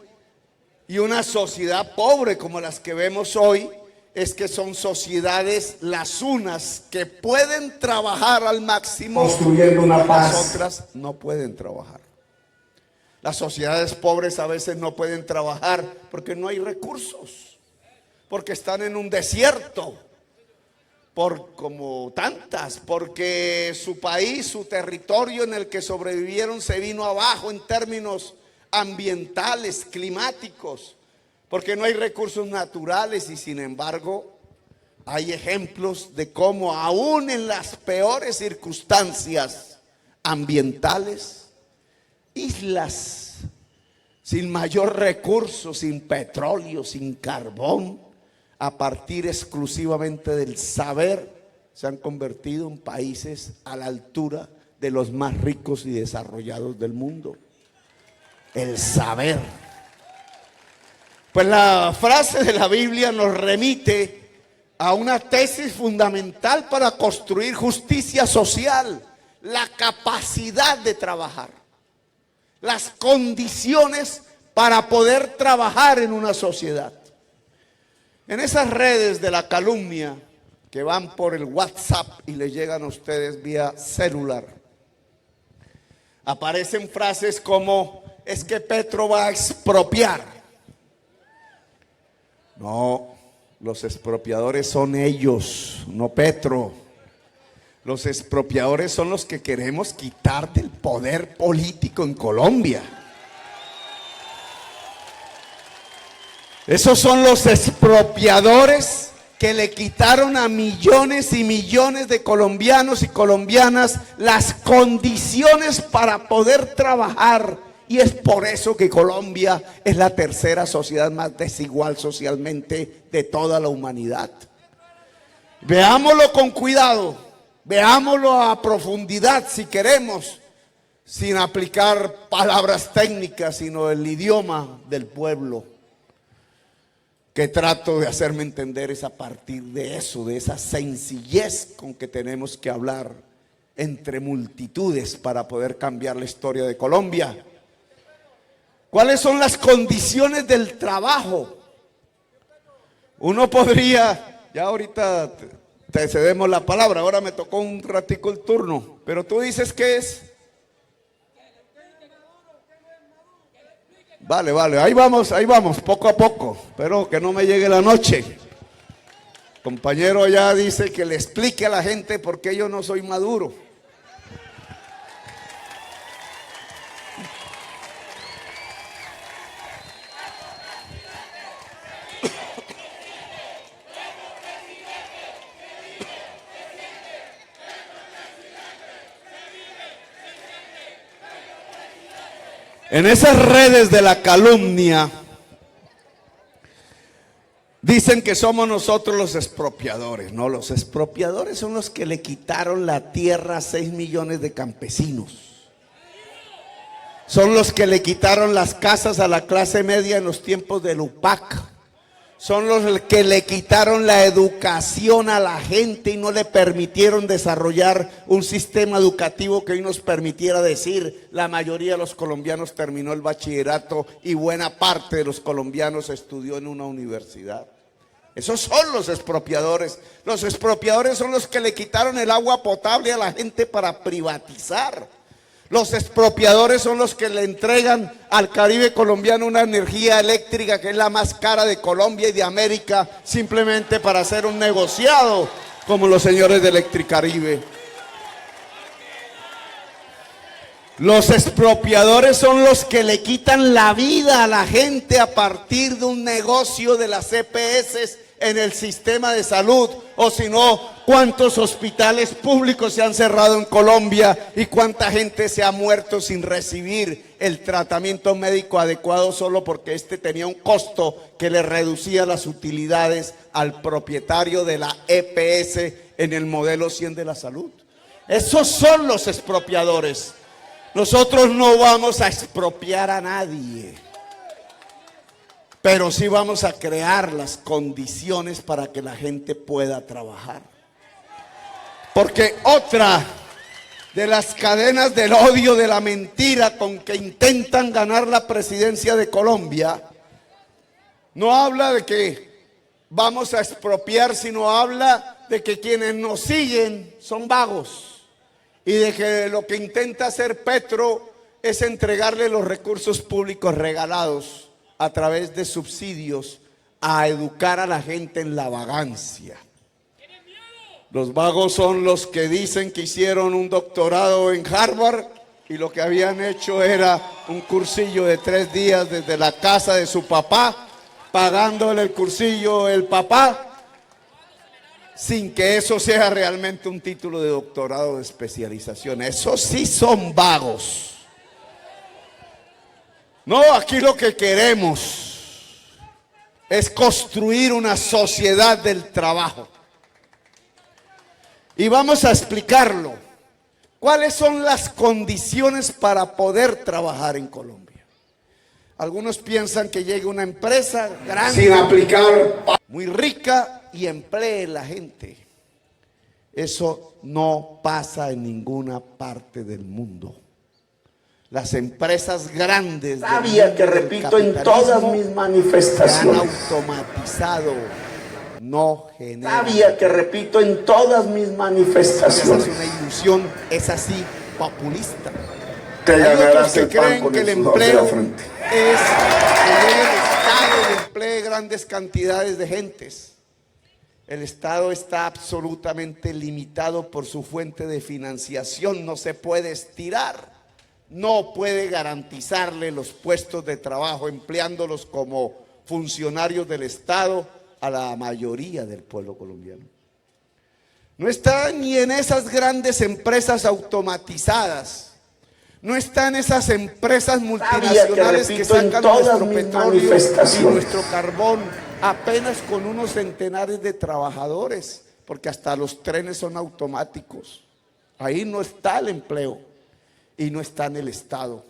y una sociedad pobre como las que vemos hoy es que son sociedades las unas que pueden trabajar al máximo, construyendo una paz. Las otras no pueden trabajar. Las sociedades pobres a veces no pueden trabajar porque no hay recursos, porque están en un desierto, como tantas, porque su país, su territorio en el que sobrevivieron se vino abajo en términos ambientales, climáticos, porque no hay recursos naturales. Y sin embargo hay ejemplos de cómo aún en las peores circunstancias ambientales, islas sin mayor recurso, sin petróleo, sin carbón, a partir exclusivamente del saber, se han convertido en países a la altura de los más ricos y desarrollados del mundo. El saber. Pues la frase de la Biblia nos remite a una tesis fundamental para construir justicia social: la capacidad de trabajar, las condiciones para poder trabajar en una sociedad. En esas redes de la calumnia que van por el WhatsApp y les llegan a ustedes vía celular, aparecen frases como: es que Petro va a expropiar. No, los expropiadores son ellos, no Petro. Los expropiadores son los que queremos quitar del poder político en Colombia. Esos son los expropiadores que le quitaron a millones y millones de colombianos y colombianas las condiciones para poder trabajar. Y es por eso que Colombia es la tercera sociedad más desigual socialmente de toda la humanidad. Veámoslo con cuidado, veámoslo a profundidad si queremos, sin aplicar palabras técnicas, sino el idioma del pueblo. Que trato de hacerme entender es a partir de eso, de esa sencillez con que tenemos que hablar entre multitudes para poder cambiar la historia de Colombia. ¿Cuáles son las condiciones del trabajo? Uno podría, ya ahorita te cedemos la palabra, ahora me tocó un ratico el turno, pero tú dices que es. Vale, ahí vamos, poco a poco, pero que no me llegue la noche. El compañero ya dice que le explique a la gente por qué yo no soy maduro. En esas redes de la calumnia dicen que somos nosotros los expropiadores. No, los expropiadores son los que le quitaron la tierra a 6 millones de campesinos. Son los que le quitaron las casas a la clase media en los tiempos del UPAC. Son los que le quitaron la educación a la gente y no le permitieron desarrollar un sistema educativo que hoy nos permitiera decir: la mayoría de los colombianos terminó el bachillerato y buena parte de los colombianos estudió en una universidad. Esos son los expropiadores. Los expropiadores son los que le quitaron el agua potable a la gente para privatizar. Los expropiadores son los que le entregan al Caribe colombiano una energía eléctrica que es la más cara de Colombia y de América, simplemente para hacer un negociado, como los señores de Electricaribe. Los expropiadores son los que le quitan la vida a la gente a partir de un negocio de las EPS en el sistema de salud, o si no, cuántos hospitales públicos se han cerrado en Colombia y cuánta gente se ha muerto sin recibir el tratamiento médico adecuado solo porque este tenía un costo que le reducía las utilidades al propietario de la EPS en el modelo 100 de la salud. Esos son los expropiadores. Nosotros no vamos a expropiar a nadie, pero sí vamos a crear las condiciones para que la gente pueda trabajar. Porque otra de las cadenas del odio, de la mentira con que intentan ganar la presidencia de Colombia, no habla de que vamos a expropiar, sino habla de que quienes nos siguen son vagos y de que lo que intenta hacer Petro es entregarle los recursos públicos regalados a través de subsidios a educar a la gente en la vagancia. Los vagos son los que dicen que hicieron un doctorado en Harvard y lo que habían hecho era un cursillo de 3 días desde la casa de su papá, pagándole el cursillo el papá, sin que eso sea realmente un título de doctorado de especialización. Esos sí son vagos. No, aquí lo que queremos es construir una sociedad del trabajo. Y vamos a explicarlo. ¿Cuáles son las condiciones para poder trabajar en Colombia? Algunos piensan que llegue una empresa grande, sin aplicar, muy rica y emplee a la gente. Eso no pasa en ninguna parte del mundo. Las empresas grandes, sabia que repito en todas mis manifestaciones, se han automatizado, no generan. Sabia que repito en todas mis manifestaciones. Esa es una ilusión, es así, populista. Te Hay otros que el pan creen con que el el sudor de la empleo frente. es que llegue el Estado y emplee grandes cantidades de gentes. El Estado está absolutamente limitado por su fuente de financiación, no se puede estirar. No puede garantizarle los puestos de trabajo empleándolos como funcionarios del Estado a la mayoría del pueblo colombiano. No está ni en esas grandes empresas automatizadas, no está en esas empresas multinacionales que sacan nuestro petróleo y nuestro carbón apenas con unos centenares de trabajadores, porque hasta los trenes son automáticos. Ahí no está el empleo. Y no está en el Estado.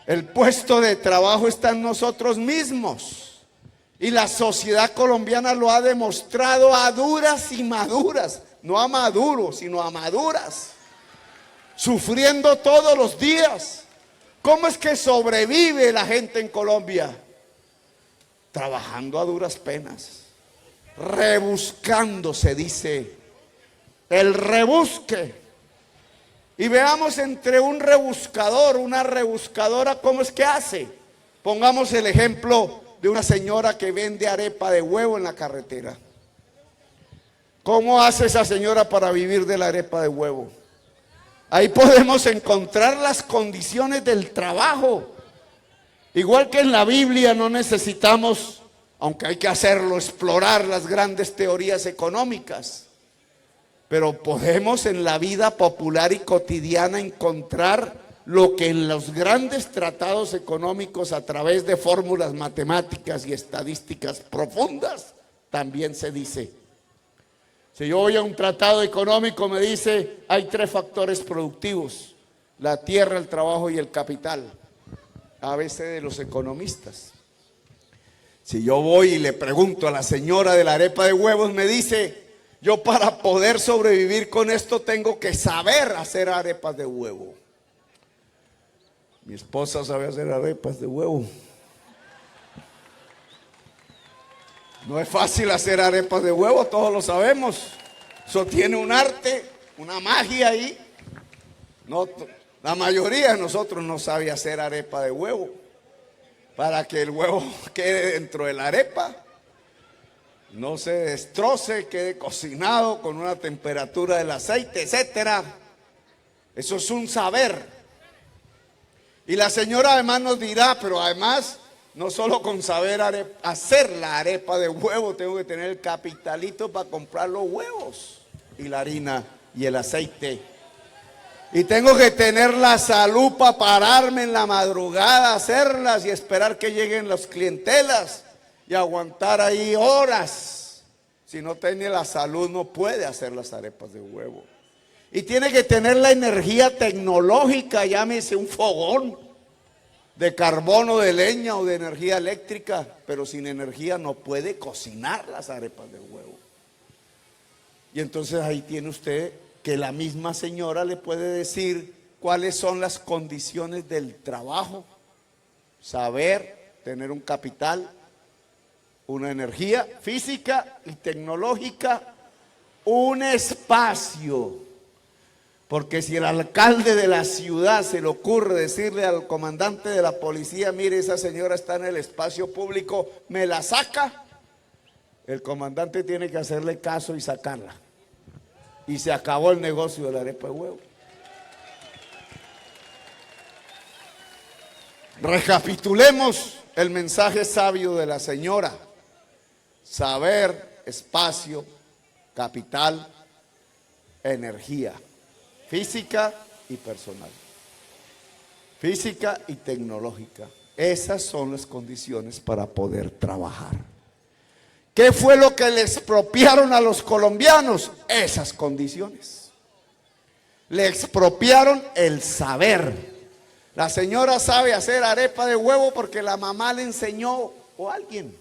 El puesto de trabajo está en nosotros mismos. Y la sociedad colombiana lo ha demostrado a duras y maduras. No a Maduro, sino a maduras. Sufriendo todos los días. ¿Cómo es que sobrevive la gente en Colombia? Trabajando a duras penas. Rebuscando, se dice. El rebusque. Y veamos entre un rebuscador, una rebuscadora, ¿cómo es que hace? Pongamos el ejemplo de una señora que vende arepa de huevo en la carretera. ¿Cómo hace esa señora para vivir de la arepa de huevo? Ahí podemos encontrar las condiciones del trabajo. Igual que en la Biblia no necesitamos, aunque hay que hacerlo, explorar las grandes teorías económicas. Pero podemos en la vida popular y cotidiana encontrar lo que en los grandes tratados económicos a través de fórmulas matemáticas y estadísticas profundas también se dice. Si yo voy a un tratado económico me dice hay 3 factores productivos: la tierra, el trabajo y el capital. A veces de los economistas. Si yo voy y le pregunto a la señora de la arepa de huevos me dice: yo para poder sobrevivir con esto tengo que saber hacer arepas de huevo. Mi esposa sabe hacer arepas de huevo. No es fácil hacer arepas de huevo, todos lo sabemos. Eso tiene un arte, una magia ahí. No, la mayoría de nosotros no sabe hacer arepa de huevo. Para que el huevo quede dentro de la arepa, no se destroce, quede cocinado con una temperatura del aceite, etcétera. Eso es un saber. Y la señora además nos dirá, pero además, no solo con saber hacer la arepa de huevo, tengo que tener el capitalito para comprar los huevos y la harina y el aceite. Y tengo que tener la salud para pararme en la madrugada, hacerlas y esperar que lleguen las clientelas y aguantar ahí horas. Si no tiene la salud, no puede hacer las arepas de huevo. Y tiene que tener la energía tecnológica, llámese un fogón de carbón o de leña o de energía eléctrica, pero sin energía no puede cocinar las arepas de huevo. Y entonces ahí tiene usted que la misma señora le puede decir cuáles son las condiciones del trabajo, saber, tener un capital, una energía física y tecnológica, un espacio. Porque si el alcalde de la ciudad se le ocurre decirle al comandante de la policía, mire, esa señora está en el espacio público, me la saca, el comandante tiene que hacerle caso y sacarla. Y se acabó el negocio de la arepa de huevo. Recapitulemos el mensaje sabio de la señora. Saber, espacio, capital, energía, física y personal. Física y tecnológica. Esas son las condiciones para poder trabajar. ¿Qué fue lo que le expropiaron a los colombianos? Esas condiciones. Le expropiaron el saber. La señora sabe hacer arepa de huevo porque la mamá le enseñó o alguien,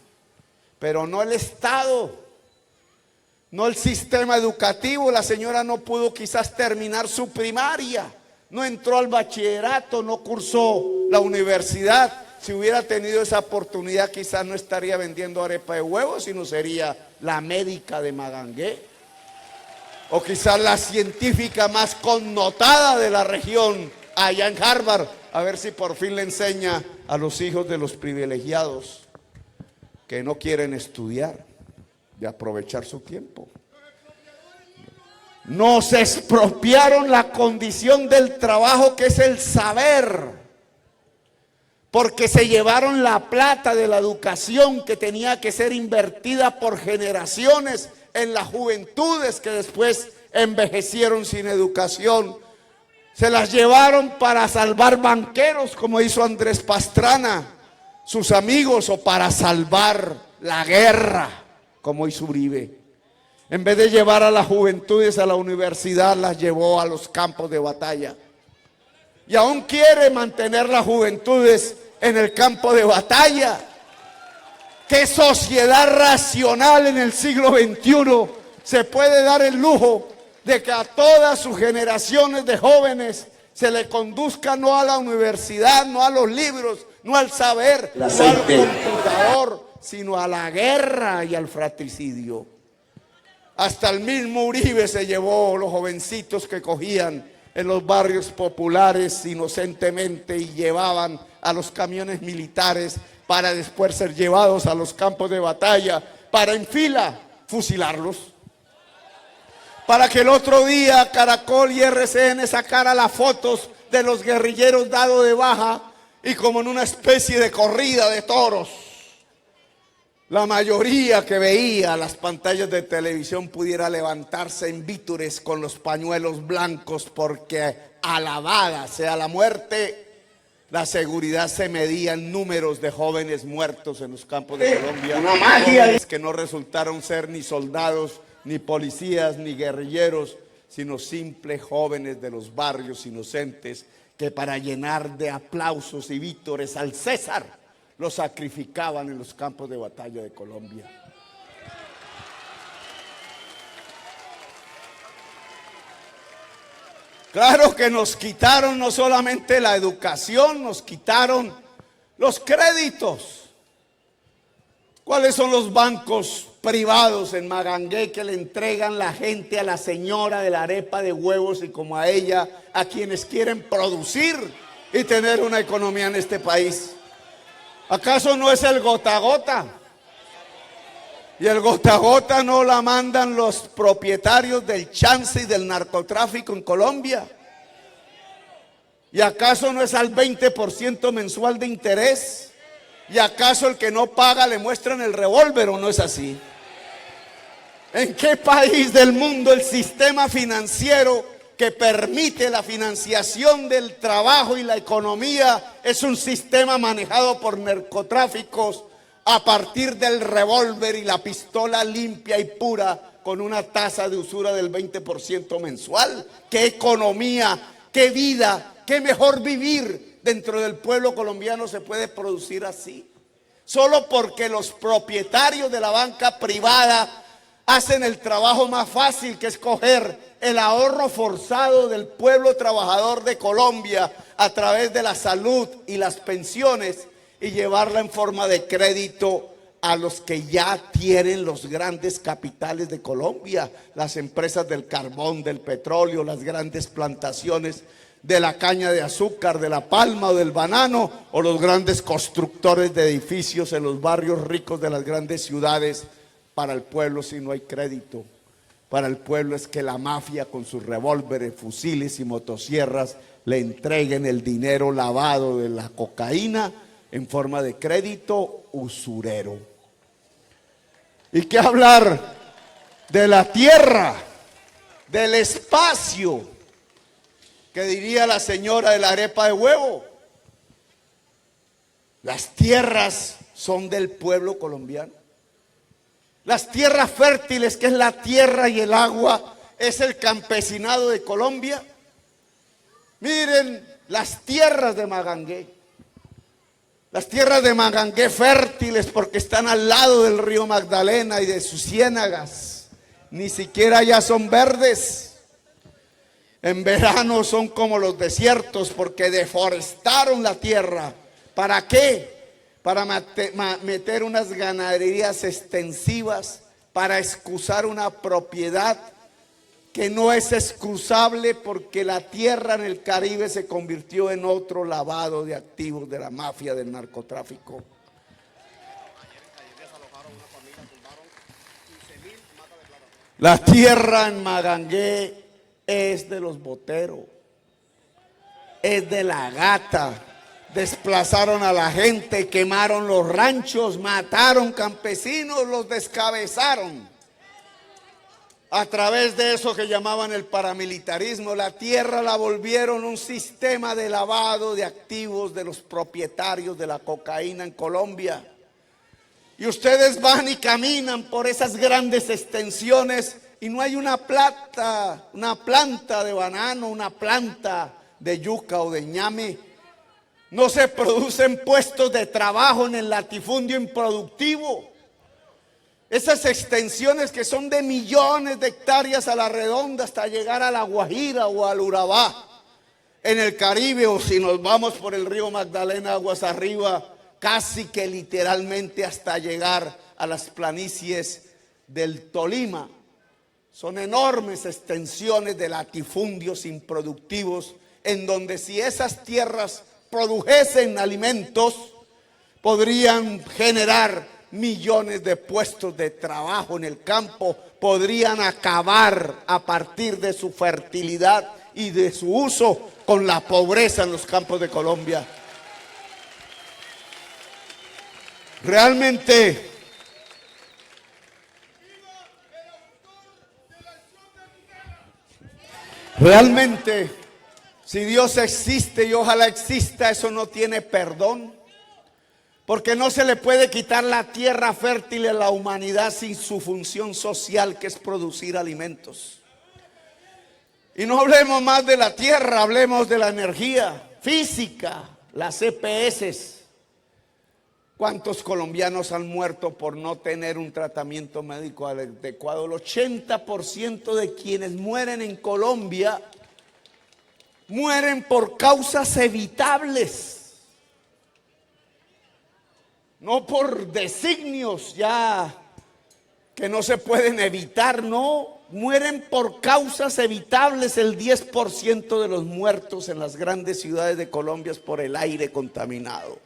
pero no el Estado, no el sistema educativo. La señora no pudo quizás terminar su primaria, no entró al bachillerato, no cursó la universidad. Si hubiera tenido esa oportunidad, quizás no estaría vendiendo arepa de huevo, sino sería la médica de Magangué. O quizás la científica más connotada de la región, allá en Harvard. A ver si por fin le enseña a los hijos de los privilegiados que no quieren estudiar, de aprovechar su tiempo. Nos expropiaron la condición del trabajo, que es el saber. Porque se llevaron la plata de la educación que tenía que ser invertida por generaciones en las juventudes que después envejecieron sin educación. Se las llevaron para salvar banqueros, como hizo Andrés Pastrana, sus amigos, o para salvar la guerra, como hizo Uribe. En vez de llevar a las juventudes a la universidad, las llevó a los campos de batalla. Y aún quiere mantener las juventudes en el campo de batalla. ¿Qué sociedad racional en el siglo XXI se puede dar el lujo de que a todas sus generaciones de jóvenes se le conduzca no a la universidad, no a los libros, no al saber, no al computador, sino a la guerra y al fratricidio? Hasta el mismo Uribe se llevó los jovencitos que cogían en los barrios populares inocentemente y llevaban a los camiones militares para después ser llevados a los campos de batalla, para en fila fusilarlos. Para que el otro día Caracol y RCN sacara las fotos de los guerrilleros dados de baja y como en una especie de corrida de toros, la mayoría que veía las pantallas de televisión pudiera levantarse en vítores con los pañuelos blancos, porque alabada sea la muerte, la seguridad se medía en números de jóvenes muertos en los campos de Colombia. Una magia. Que no resultaron ser ni soldados, ni policías, ni guerrilleros, sino simples jóvenes de los barrios inocentes que para llenar de aplausos y vítores al César lo sacrificaban en los campos de batalla de Colombia. Claro que nos quitaron no solamente la educación, nos quitaron los créditos. ¿Cuáles son los bancos privados en Magangué que le entregan la gente a la señora de la arepa de huevos y como a ella, a quienes quieren producir y tener una economía en este país? ¿Acaso no es el gota a gota? Y el gota a gota no la mandan los propietarios del chance y del narcotráfico en Colombia. ¿Y acaso no es al 20% mensual de interés? ¿Y acaso el que no paga le muestran el revólver o no es así? ¿En qué país del mundo el sistema financiero que permite la financiación del trabajo y la economía es un sistema manejado por narcotráficos a partir del revólver y la pistola limpia y pura con una tasa de usura del 20% mensual? ¿Qué economía, qué vida, qué mejor vivir dentro del pueblo colombiano se puede producir así? Solo porque los propietarios de la banca privada hacen el trabajo más fácil, que es coger el ahorro forzado del pueblo trabajador de Colombia a través de la salud y las pensiones y llevarla en forma de crédito a los que ya tienen los grandes capitales de Colombia, las empresas del carbón, del petróleo, las grandes plantaciones de la caña de azúcar, de la palma o del banano, o los grandes constructores de edificios en los barrios ricos de las grandes ciudades. Para el pueblo, si no hay crédito, para el pueblo es que la mafia con sus revólveres, fusiles y motosierras le entreguen el dinero lavado de la cocaína en forma de crédito usurero. ¿Y qué hablar de la tierra, del espacio? ¿Qué diría la señora de la arepa de huevo? Las tierras son del pueblo colombiano. Las tierras fértiles, que es la tierra y el agua, es el campesinado de Colombia. Miren las tierras de Magangué. Las tierras de Magangué fértiles porque están al lado del río Magdalena y de sus ciénagas. Ni siquiera ya son verdes. En verano son como los desiertos porque deforestaron la tierra. ¿Para qué? Para meter unas ganaderías extensivas, para excusar una propiedad que no es excusable porque la tierra en el Caribe se convirtió en otro lavado de activos de la mafia del narcotráfico. La tierra en Magangué es de los boteros, es de la gata. Desplazaron a la gente, quemaron los ranchos, mataron campesinos, los descabezaron. A través de eso que llamaban el paramilitarismo, la tierra la volvieron un sistema de lavado de activos de los propietarios de la cocaína en Colombia. Y ustedes van y caminan por esas grandes extensiones y no hay una planta de banano, una planta de yuca o de ñame. No se producen puestos de trabajo en el latifundio improductivo. Esas extensiones que son de millones de hectáreas a la redonda hasta llegar a La Guajira o al Urabá, en el Caribe, o si nos vamos por el río Magdalena aguas arriba, casi que literalmente hasta llegar a las planicies del Tolima. Son enormes extensiones de latifundios improductivos en donde si esas tierras produjesen alimentos, podrían generar millones de puestos de trabajo en el campo, podrían acabar a partir de su fertilidad y de su uso con la pobreza en los campos de Colombia. Realmente, si Dios existe y ojalá exista, eso no tiene perdón. Porque no se le puede quitar la tierra fértil a la humanidad sin su función social, que es producir alimentos. Y no hablemos más de la tierra, hablemos de la energía física, las EPS. ¿Cuántos colombianos han muerto por no tener un tratamiento médico adecuado? El 80% de quienes mueren en Colombia mueren por causas evitables. no por designios ya que no se pueden evitar, no, mueren por causas evitables. El 10% de los muertos en las grandes ciudades de Colombia es por el aire contaminado.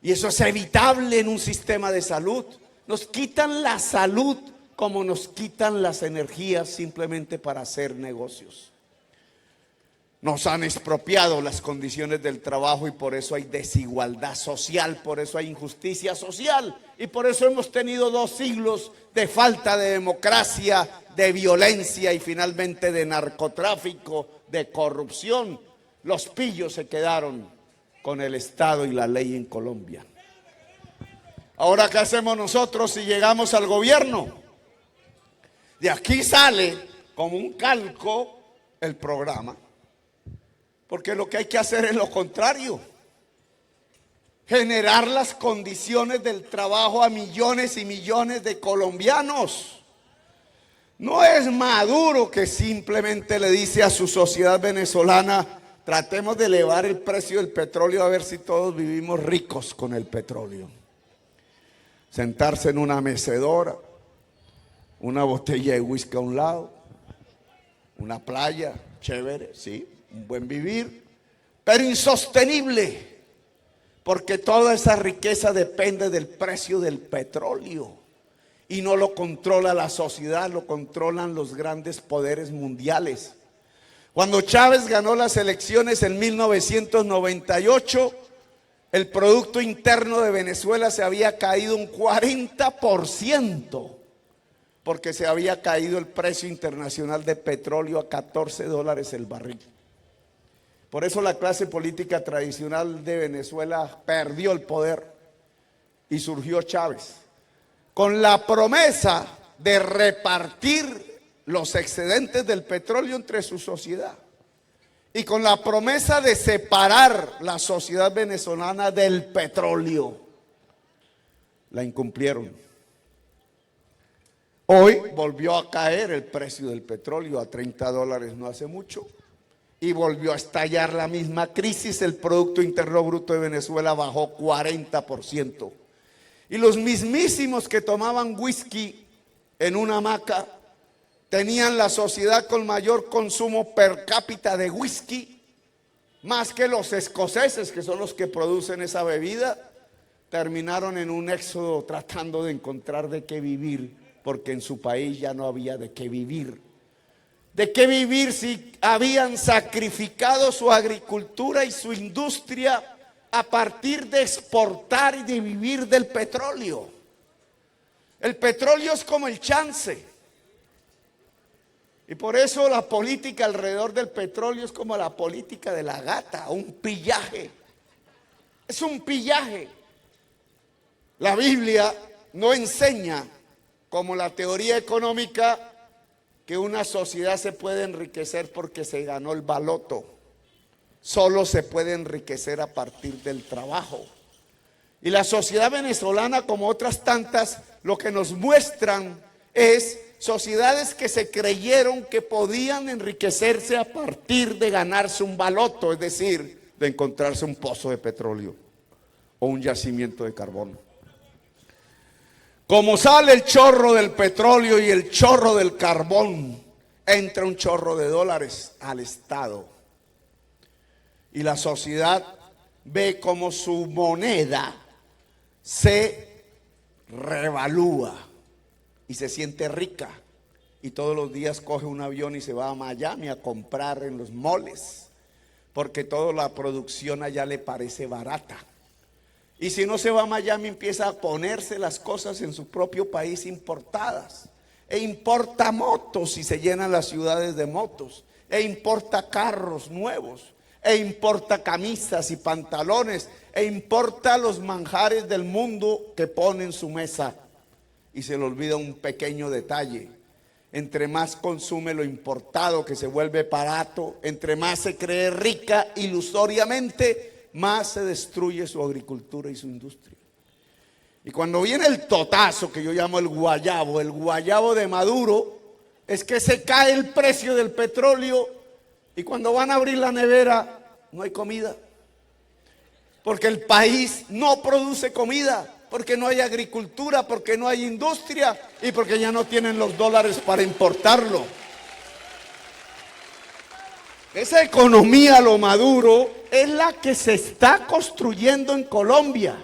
Y eso es evitable en un sistema de salud. Nos quitan la salud como nos quitan las energías simplemente para hacer negocios. Nos han expropiado las condiciones del trabajo y por eso hay desigualdad social, por eso hay injusticia social y por eso hemos tenido 2 siglos de falta de democracia, de violencia y finalmente de narcotráfico, de corrupción. Los pillos se quedaron con el Estado y la ley en Colombia. Ahora, ¿qué hacemos nosotros si llegamos al gobierno? De aquí sale como un calco el programa. Porque lo que hay que hacer es lo contrario. Generar las condiciones del trabajo a millones y millones de colombianos. No es Maduro que simplemente le dice a su sociedad venezolana: tratemos de elevar el precio del petróleo a ver si todos vivimos ricos con el petróleo. Sentarse en una mecedora, una botella de whisky a un lado, una playa, chévere, sí. Un buen vivir, pero insostenible, porque toda esa riqueza depende del precio del petróleo y no lo controla la sociedad, lo controlan los grandes poderes mundiales. Cuando Chávez ganó las elecciones en 1998, el Producto Interno de Venezuela se había caído un 40%, porque se había caído el precio internacional de petróleo a $14 el barril. Por eso la clase política tradicional de Venezuela perdió el poder y surgió Chávez, con la promesa de repartir los excedentes del petróleo entre su sociedad y con la promesa de separar la sociedad venezolana del petróleo. La incumplieron. Hoy volvió a caer el precio del petróleo a $30 no hace mucho. Y volvió a estallar la misma crisis. El Producto Interno Bruto de Venezuela bajó 40%. Y los mismísimos que tomaban whisky en una hamaca tenían la sociedad con mayor consumo per cápita de whisky, más que los escoceses, que son los que producen esa bebida. Terminaron en un éxodo tratando de encontrar de qué vivir, porque en su país ya no había de qué vivir. ¿De qué vivir si habían sacrificado su agricultura y su industria a partir de exportar y de vivir del petróleo? El petróleo es como el chance. Y por eso la política alrededor del petróleo es como la política de la gata, un pillaje. Es un pillaje. La Biblia no enseña, como la teoría económica, que una sociedad se puede enriquecer porque se ganó el baloto. Solo se puede enriquecer a partir del trabajo. Y la sociedad venezolana, como otras tantas, lo que nos muestran es sociedades que se creyeron que podían enriquecerse a partir de ganarse un baloto, es decir, de encontrarse un pozo de petróleo o un yacimiento de carbón. Como sale el chorro del petróleo y el chorro del carbón, entra un chorro de dólares al Estado. Y la sociedad ve como su moneda se revalúa y se siente rica. Y todos los días coge un avión y se va a Miami a comprar en los moles, porque toda la producción allá le parece barata. Y si no se va a Miami, empieza a ponerse las cosas en su propio país importadas. E importa motos y se llenan las ciudades de motos. E importa carros nuevos. E importa camisas y pantalones. E importa los manjares del mundo que pone en su mesa. Y se le olvida un pequeño detalle. Entre más consume lo importado, que se vuelve barato, entre más se cree rica ilusoriamente, más se destruye su agricultura y su industria. Y cuando viene el totazo, que yo llamo el guayabo de Maduro, es que se cae el precio del petróleo y cuando van a abrir la nevera no hay comida. porque el país no produce comida, porque no hay agricultura, porque no hay industria y porque ya no tienen los dólares para importarlo. Esa economía a lo Maduro es la que se está construyendo en Colombia.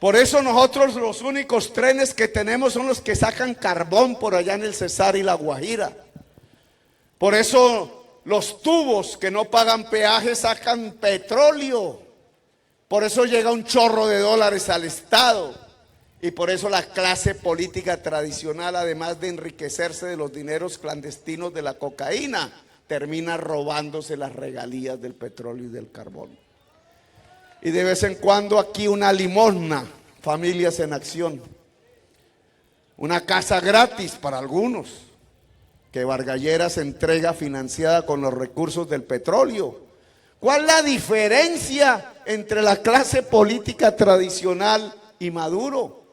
Por eso nosotros los únicos trenes que tenemos son los que sacan carbón por allá en el Cesar y la Guajira. Por eso los tubos que no pagan peaje sacan petróleo. Por eso llega un chorro de dólares al Estado. Y por eso la clase política tradicional, además de enriquecerse de los dineros clandestinos de la cocaína, termina robándose las regalías del petróleo y del carbón. Y de vez en cuando aquí una limosna, Familias en Acción. Una casa gratis para algunos, que Vargas Lleras entrega financiada con los recursos del petróleo. ¿Cuál es la diferencia entre la clase política tradicional y Maduro?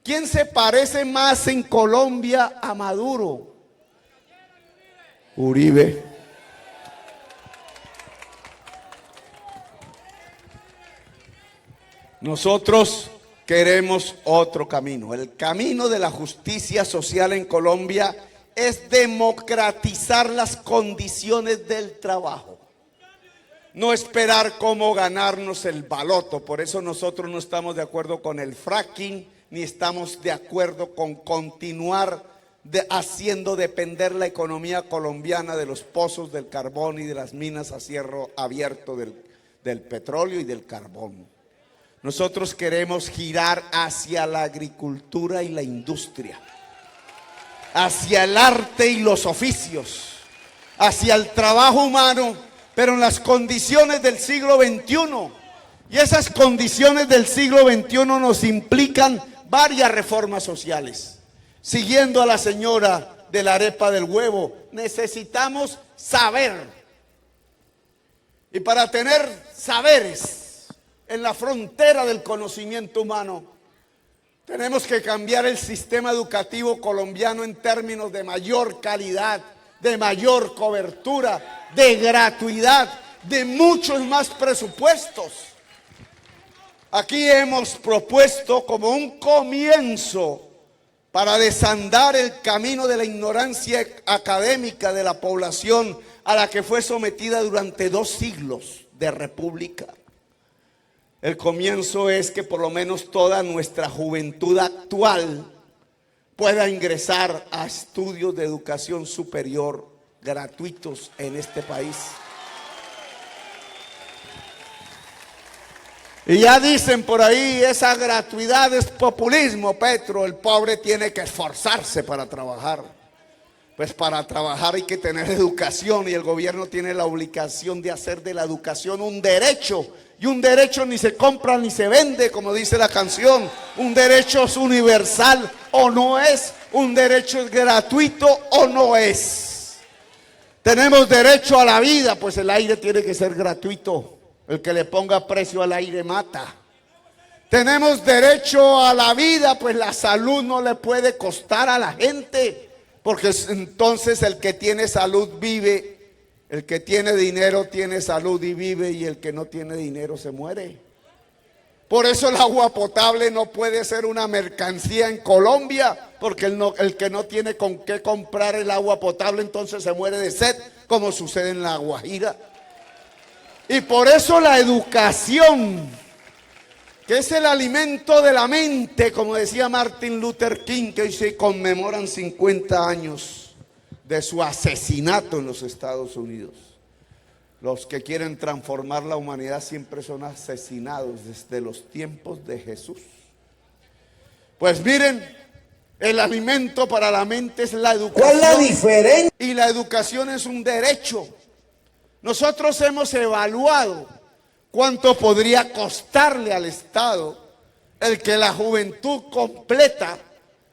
¿Quién se parece más en Colombia a Maduro? Uribe. Nosotros queremos otro camino. El camino de la justicia social en Colombia es democratizar las condiciones del trabajo. No esperar cómo ganarnos el baloto. Por eso nosotros no estamos de acuerdo con el fracking, ni estamos de acuerdo con continuar haciendo depender la economía colombiana de los pozos del carbón y de las minas a cielo abierto del petróleo y del carbón. Nosotros queremos girar hacia la agricultura y la industria, hacia el arte y los oficios, hacia el trabajo humano, pero en las condiciones del siglo XXI. Y esas condiciones del siglo XXI nos implican varias reformas sociales. Siguiendo a la señora de la arepa del huevo, necesitamos saber. Y para tener saberes en la frontera del conocimiento humano, tenemos que cambiar el sistema educativo colombiano en términos de mayor calidad, de mayor cobertura, de gratuidad, de muchos más presupuestos. Aquí hemos propuesto como un comienzo para desandar el camino de la ignorancia académica de la población a la que fue sometida durante 2 siglos de república. El comienzo es que por lo menos toda nuestra juventud actual pueda ingresar a estudios de educación superior gratuitos en este país. Y ya dicen por ahí, esa gratuidad es populismo, Petro. El pobre tiene que esforzarse para trabajar. Pues para trabajar hay que tener educación y el gobierno tiene la obligación de hacer de la educación un derecho. Y un derecho ni se compra ni se vende, como dice la canción. Un derecho es universal o no es. Un derecho es gratuito o no es. Tenemos derecho a la vida, pues el aire tiene que ser gratuito. El que le ponga precio al aire mata. Tenemos derecho a la vida, pues la salud no le puede costar a la gente, porque entonces el que tiene salud vive, el que tiene dinero tiene salud y vive, y el que no tiene dinero se muere. Por eso el agua potable no puede ser una mercancía en Colombia, porque el que no tiene con qué comprar el agua potable entonces se muere de sed, como sucede en la Guajira. Y por eso la educación, que es el alimento de la mente, como decía Martin Luther King, que hoy se conmemoran 50 años de su asesinato en los Estados Unidos. Los que quieren transformar la humanidad siempre son asesinados desde los tiempos de Jesús. Pues miren, el alimento para la mente es la educación. ¿Cuál es la diferencia? Y la educación es un derecho. Nosotros hemos evaluado cuánto podría costarle al Estado el que la juventud completa,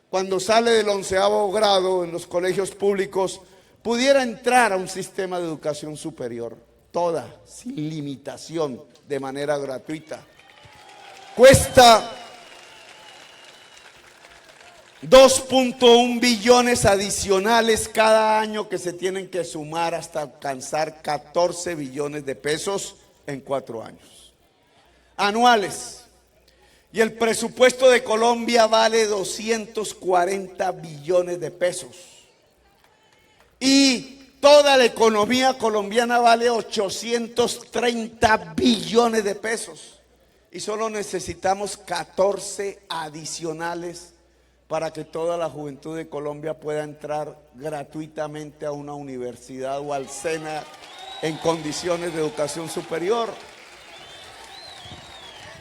cuando sale del 11º grado en los colegios públicos, pudiera entrar a un sistema de educación superior, toda, sin limitación, de manera gratuita. Cuesta 2.1 billones adicionales cada año que se tienen que sumar hasta alcanzar 14 billones de pesos en 4 años. Anuales. Y el presupuesto de Colombia vale 240 billones de pesos. Y toda la economía colombiana vale 830 billones de pesos. Y solo necesitamos 14 adicionales para que toda la juventud de Colombia pueda entrar gratuitamente a una universidad o al SENA en condiciones de educación superior.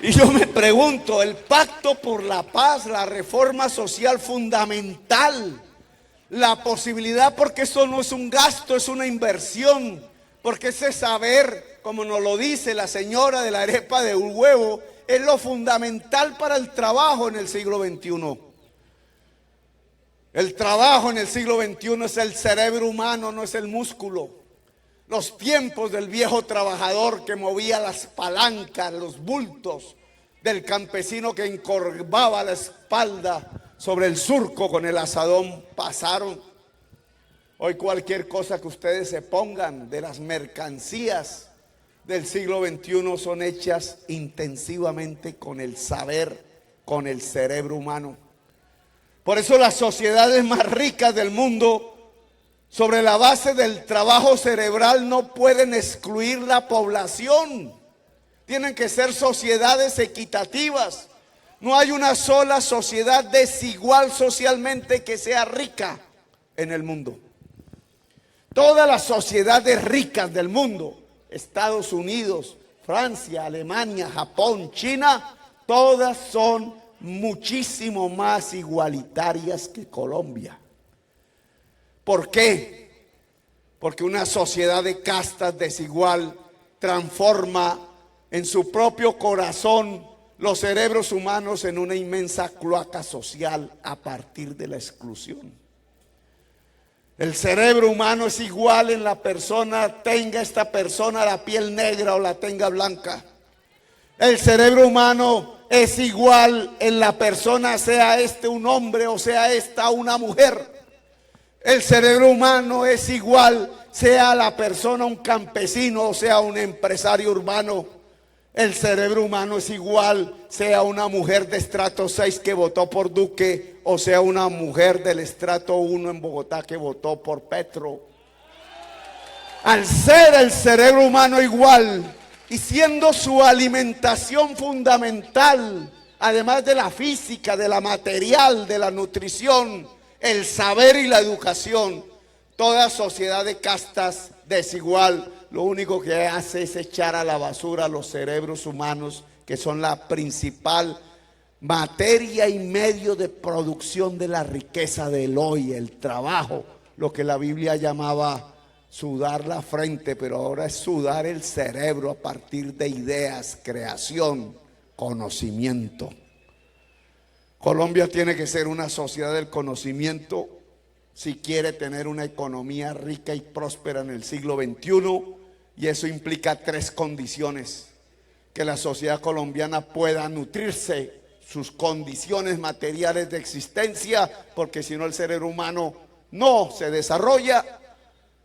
Y yo me pregunto, el pacto por la paz, la reforma social fundamental, la posibilidad, porque esto no es un gasto, es una inversión, porque ese saber, como nos lo dice la señora de la arepa de un huevo, es lo fundamental para el trabajo en el siglo XXI. El trabajo en el siglo XXI es el cerebro humano, no es el músculo. Los tiempos del viejo trabajador que movía las palancas, los bultos, del campesino que encorvaba la espalda sobre el surco con el asadón, pasaron. Hoy cualquier cosa que ustedes se pongan de las mercancías del siglo XXI son hechas intensivamente con el saber, con el cerebro humano. Por eso las sociedades más ricas del mundo, sobre la base del trabajo cerebral, no pueden excluir la población. Tienen que ser sociedades equitativas. No hay una sola sociedad desigual socialmente que sea rica en el mundo. Todas las sociedades ricas del mundo, Estados Unidos, Francia, Alemania, Japón, China, todas son muchísimo más igualitarias que Colombia. ¿Por qué? Porque una sociedad de castas desigual transforma en su propio corazón los cerebros humanos en una inmensa cloaca social a partir de la exclusión. El cerebro humano es igual en la persona, tenga esta persona la piel negra o la tenga blanca. El cerebro humano es igual en la persona, sea este un hombre o sea esta una mujer. El cerebro humano es igual, sea la persona un campesino o sea un empresario urbano. El cerebro humano es igual, sea una mujer de estrato 6 que votó por Duque o sea una mujer del estrato 1 en Bogotá que votó por Petro. Al ser el cerebro humano igual y siendo su alimentación fundamental, además de la física, de la material, de la nutrición, el saber y la educación, toda sociedad de castas desigual lo único que hace es echar a la basura los cerebros humanos, que son la principal materia y medio de producción de la riqueza del hoy, el trabajo, lo que la Biblia llamaba sudar la frente, pero ahora es sudar el cerebro a partir de ideas, creación, conocimiento. Colombia tiene que ser una sociedad del conocimiento si quiere tener una economía rica y próspera en el siglo XXI, y eso implica 3 condiciones: que la sociedad colombiana pueda nutrirse, sus condiciones materiales de existencia, porque si no el cerebro humano no se desarrolla.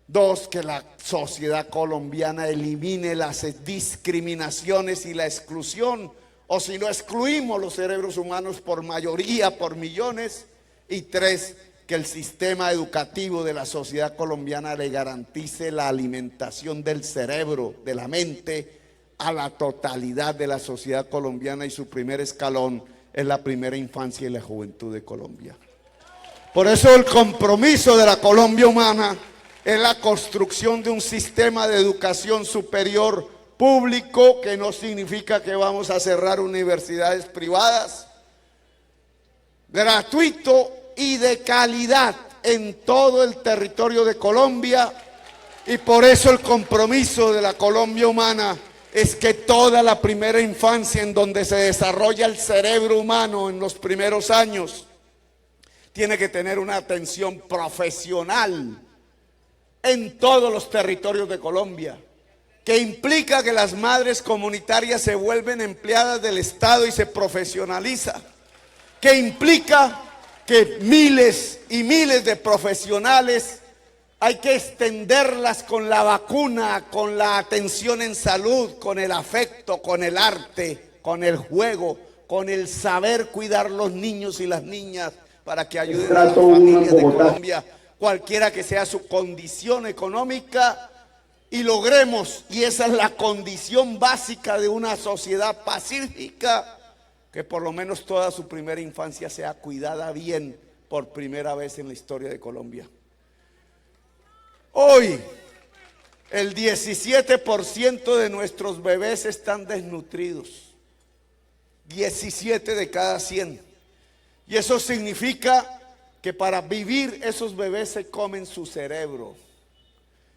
2, que la sociedad colombiana elimine las discriminaciones y la exclusión, o si no excluimos los cerebros humanos por mayoría, por millones. Y 3, que el sistema educativo de la sociedad colombiana le garantice la alimentación del cerebro, de la mente, a la totalidad de la sociedad colombiana, y su primer escalón es la primera infancia y la juventud de Colombia. Por eso el compromiso de la Colombia humana es la construcción de un sistema de educación superior público, que no significa que vamos a cerrar universidades privadas, gratuito y de calidad en todo el territorio de Colombia. Y por eso el compromiso de la Colombia humana es que toda la primera infancia, en donde se desarrolla el cerebro humano en los primeros años, tiene que tener una atención profesional en todos los territorios de Colombia, que implica que las madres comunitarias se vuelven empleadas del Estado y se profesionaliza, que implica que miles y miles de profesionales Hay que extenderlas con la vacuna, con la atención en salud, con el afecto, con el arte, con el juego, con el saber cuidar los niños y las niñas para que ayuden a las familias de Colombia, cualquiera que sea su condición económica, y logremos, y esa es la condición básica de una sociedad pacífica, que por lo menos toda su primera infancia sea cuidada bien por primera vez en la historia de Colombia. Hoy, el 17% de nuestros bebés están desnutridos. 17 de cada 100. Y eso significa que para vivir esos bebés se comen su cerebro.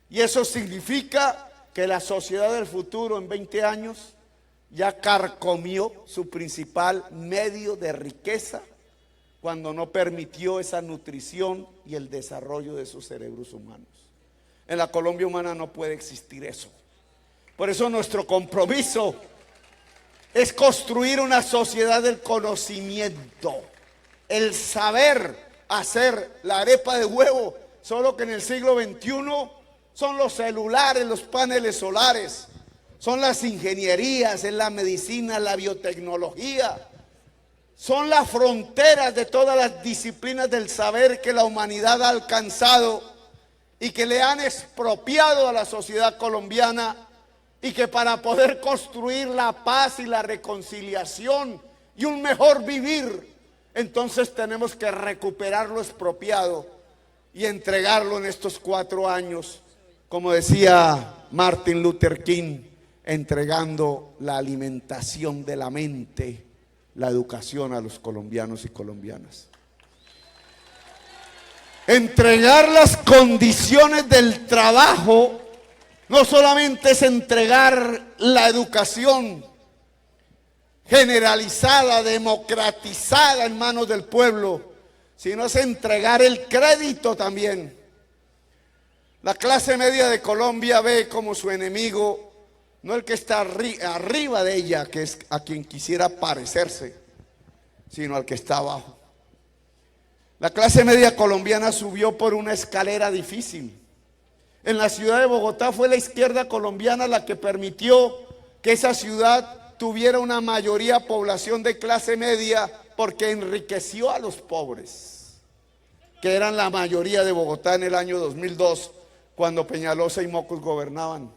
Y eso significa que la sociedad del futuro en 20 años ya carcomió su principal medio de riqueza cuando no permitió esa nutrición y el desarrollo de sus cerebros humanos. En la Colombia humana no puede existir eso. Por eso nuestro compromiso es construir una sociedad del conocimiento, el saber hacer la arepa de huevo, solo que en el siglo XXI son los celulares, los paneles solares, son las ingenierías, es la medicina, la biotecnología, son las fronteras de todas las disciplinas del saber que la humanidad ha alcanzado y que le han expropiado a la sociedad colombiana, y que para poder construir la paz y la reconciliación y un mejor vivir, entonces tenemos que recuperar lo expropiado y entregarlo en estos 4 años, como decía Martin Luther King, entregando la alimentación de la mente, la educación a los colombianos y colombianas. Entregar las condiciones del trabajo no solamente es entregar la educación generalizada, democratizada en manos del pueblo, sino es entregar el crédito también. La clase media de Colombia ve como su enemigo no el que está arriba de ella, que es a quien quisiera parecerse, sino al que está abajo. La clase media colombiana subió por una escalera difícil. En la ciudad de Bogotá fue la izquierda colombiana la que permitió que esa ciudad tuviera una mayoría población de clase media, porque enriqueció a los pobres, que eran la mayoría de Bogotá en el año 2002, cuando Peñalosa y Mocus gobernaban.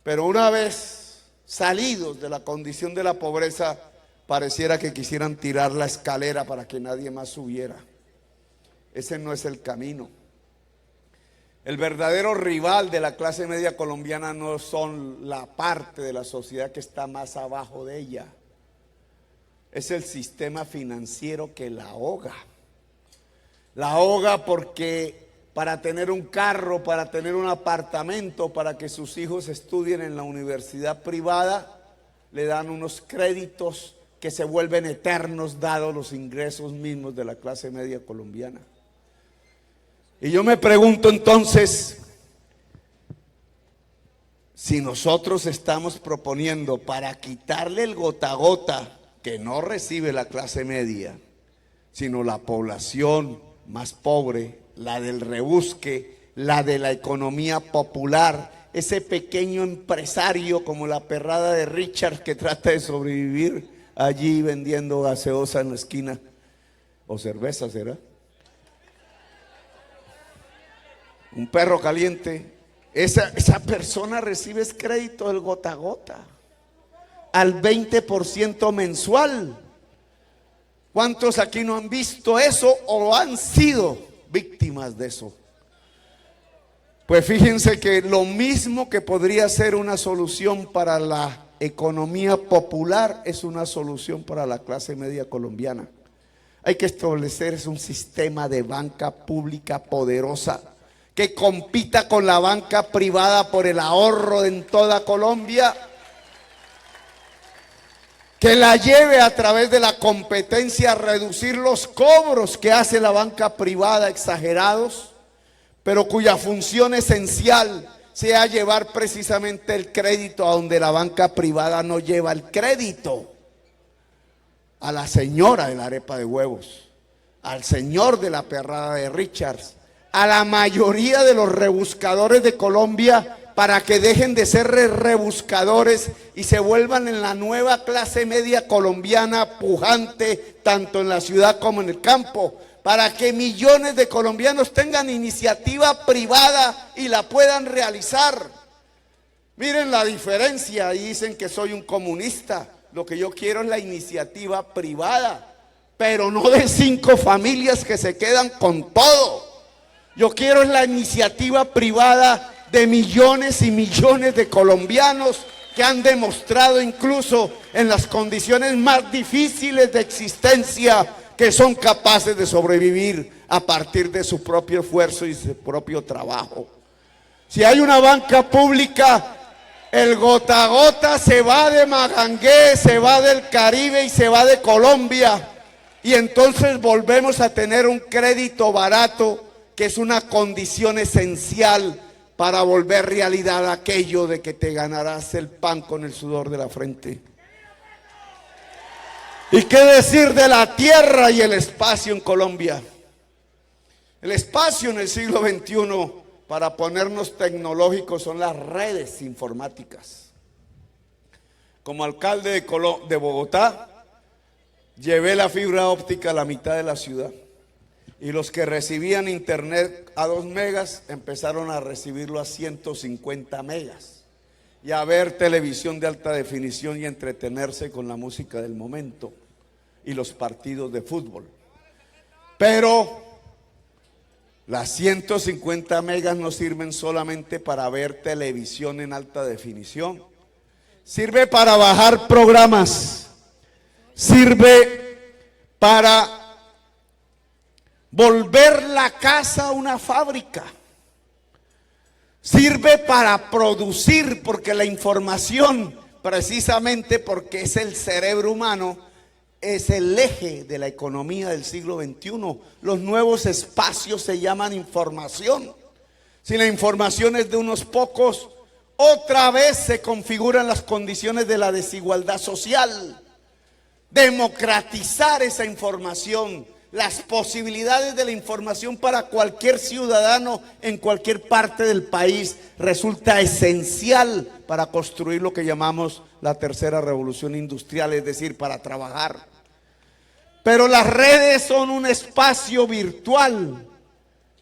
Pero una vez salidos de la condición de la pobreza, pareciera que quisieran tirar la escalera para que nadie más subiera. Ese no es el camino. El verdadero rival de la clase media colombiana no son la parte de la sociedad que está más abajo de ella. Es el sistema financiero que la ahoga. La ahoga porque para tener un carro, para tener un apartamento, para que sus hijos estudien en la universidad privada, le dan unos créditos que se vuelven eternos dados los ingresos mismos de la clase media colombiana. Y yo me pregunto entonces, si nosotros estamos proponiendo para quitarle el gota a gota que no recibe la clase media, sino la población más pobre, la del rebusque, la de la economía popular, ese pequeño empresario como la perrada de Richard que trata de sobrevivir allí vendiendo gaseosa en la esquina, o cerveza será, un perro caliente, esa persona recibe crédito del gota a gota al 20% mensual. ¿Cuántos aquí no han visto eso o han sido víctimas de eso? Pues fíjense que lo mismo que podría ser una solución para la economía popular es una solución para la clase media colombiana. Hay que establecer un sistema de banca pública poderosa que compita con la banca privada por el ahorro en toda Colombia, que la lleve a través de la competencia a reducir los cobros que hace la banca privada exagerados, pero cuya función esencial sea llevar precisamente el crédito a donde la banca privada no lleva el crédito. A la señora de la arepa de huevos, al señor de la perrada de Richards, a la mayoría de los rebuscadores de Colombia para que dejen de ser rebuscadores y se vuelvan en la nueva clase media colombiana pujante, tanto en la ciudad como en el campo, para que millones de colombianos tengan iniciativa privada y la puedan realizar. Miren la diferencia, y dicen que soy un comunista. Lo que yo quiero es la iniciativa privada, pero no de 5 familias que se quedan con todo. Yo quiero es la iniciativa privada de millones y millones de colombianos que han demostrado incluso en las condiciones más difíciles de existencia que son capaces de sobrevivir a partir de su propio esfuerzo y su propio trabajo. Si hay una banca pública, el gota a gota se va de Magangué, se va del Caribe y se va de Colombia. Y entonces volvemos a tener un crédito barato, que es una condición esencial para volver realidad aquello de que te ganarás el pan con el sudor de la frente. ¿Y qué decir de la tierra y el espacio en Colombia? El espacio en el siglo XXI, para ponernos tecnológicos, son las redes informáticas. Como alcalde de Bogotá, llevé la fibra óptica a la mitad de la ciudad. Y los que recibían internet a 2 megas empezaron a recibirlo a 150 megas. Y a ver televisión de alta definición y entretenerse con la música del momento y los partidos de fútbol. Pero las 150 megas no sirven solamente para ver televisión en alta definición. Sirve para bajar programas. Sirve para volver la casa una fábrica. Sirve para producir, porque la información, precisamente porque es el cerebro humano, es el eje de la economía del siglo XXI. Los nuevos espacios se llaman información. Si la información es de unos pocos, otra vez se configuran las condiciones de la desigualdad social. Democratizar esa información, las posibilidades de la información para cualquier ciudadano en cualquier parte del país resulta esencial para construir lo que llamamos la tercera revolución industrial, es decir, para trabajar. Pero las redes son un espacio virtual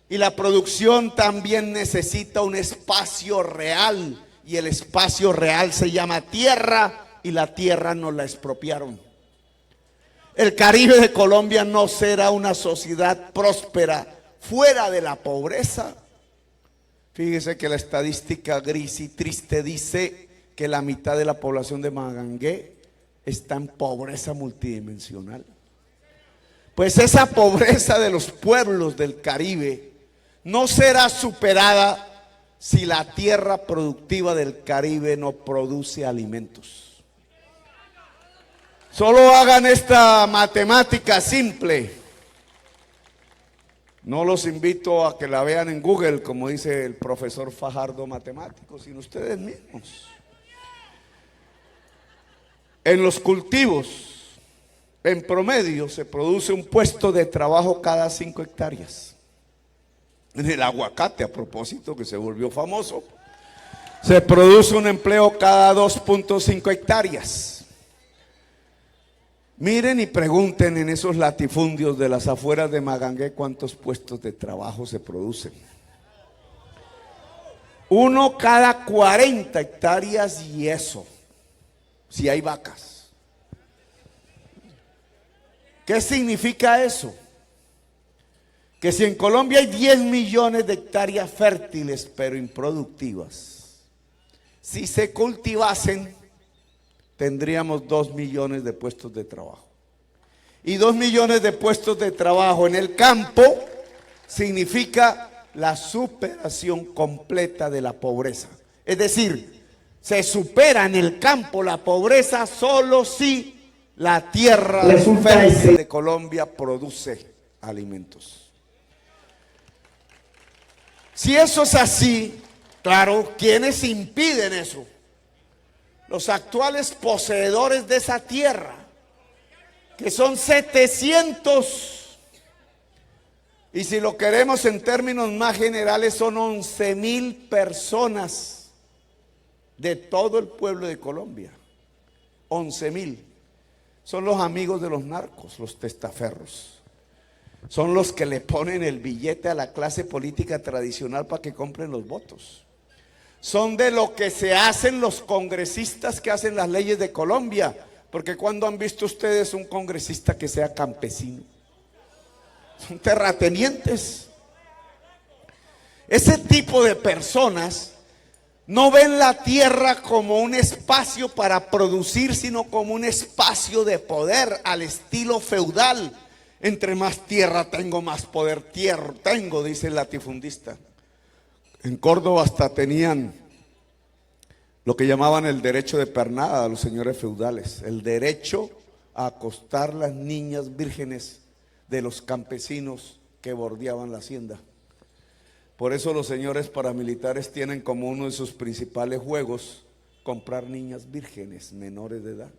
y la producción también necesita un espacio real, y el espacio real se llama tierra, y la tierra nos la expropiaron. El Caribe de Colombia no será una sociedad próspera fuera de la pobreza. Fíjese que la estadística gris y triste dice que la mitad de la población de Magangué está en pobreza multidimensional. Pues esa pobreza de los pueblos del Caribe no será superada si la tierra productiva del Caribe no produce alimentos. Solo hagan esta matemática simple. No los invito a que la vean en Google, como dice el profesor Fajardo matemático, sino ustedes mismos. En los cultivos, en promedio, se produce un puesto de trabajo cada 5 hectáreas. En el aguacate, a propósito, que se volvió famoso, se produce un empleo cada 2.5 hectáreas. Miren y pregunten en esos latifundios de las afueras de Magangué cuántos puestos de trabajo se producen. 1 cada 40 hectáreas, y eso, si hay vacas. ¿Qué significa eso? Que si en Colombia hay 10 millones de hectáreas fértiles pero improductivas, si se cultivasen, tendríamos 2 millones de puestos de trabajo. Y 2 millones de puestos de trabajo en el campo significa la superación completa de la pobreza. Es decir, se supera en el campo la pobreza solo si la tierra fértil de Colombia produce alimentos. Si eso es así, claro, ¿quiénes impiden eso? Los actuales poseedores de esa tierra, que son 700, Y si lo queremos en términos más generales, son 11,000 personas de todo el pueblo de Colombia. 11,000. Son los amigos de los narcos, los testaferros. Son los que le ponen el billete a la clase política tradicional para que compren los votos. Son de lo que se hacen los congresistas que hacen las leyes de Colombia. Porque ¿cuándo han visto ustedes un congresista que sea campesino? Son terratenientes. Ese tipo de personas no ven la tierra como un espacio para producir, sino como un espacio de poder al estilo feudal. Entre más tierra tengo, más poder tengo, dice el latifundista. En Córdoba hasta tenían lo que llamaban el derecho de pernada a los señores feudales, el derecho a acostar las niñas vírgenes de los campesinos que bordeaban la hacienda. Por eso los señores paramilitares tienen como uno de sus principales juegos comprar niñas vírgenes menores de edad.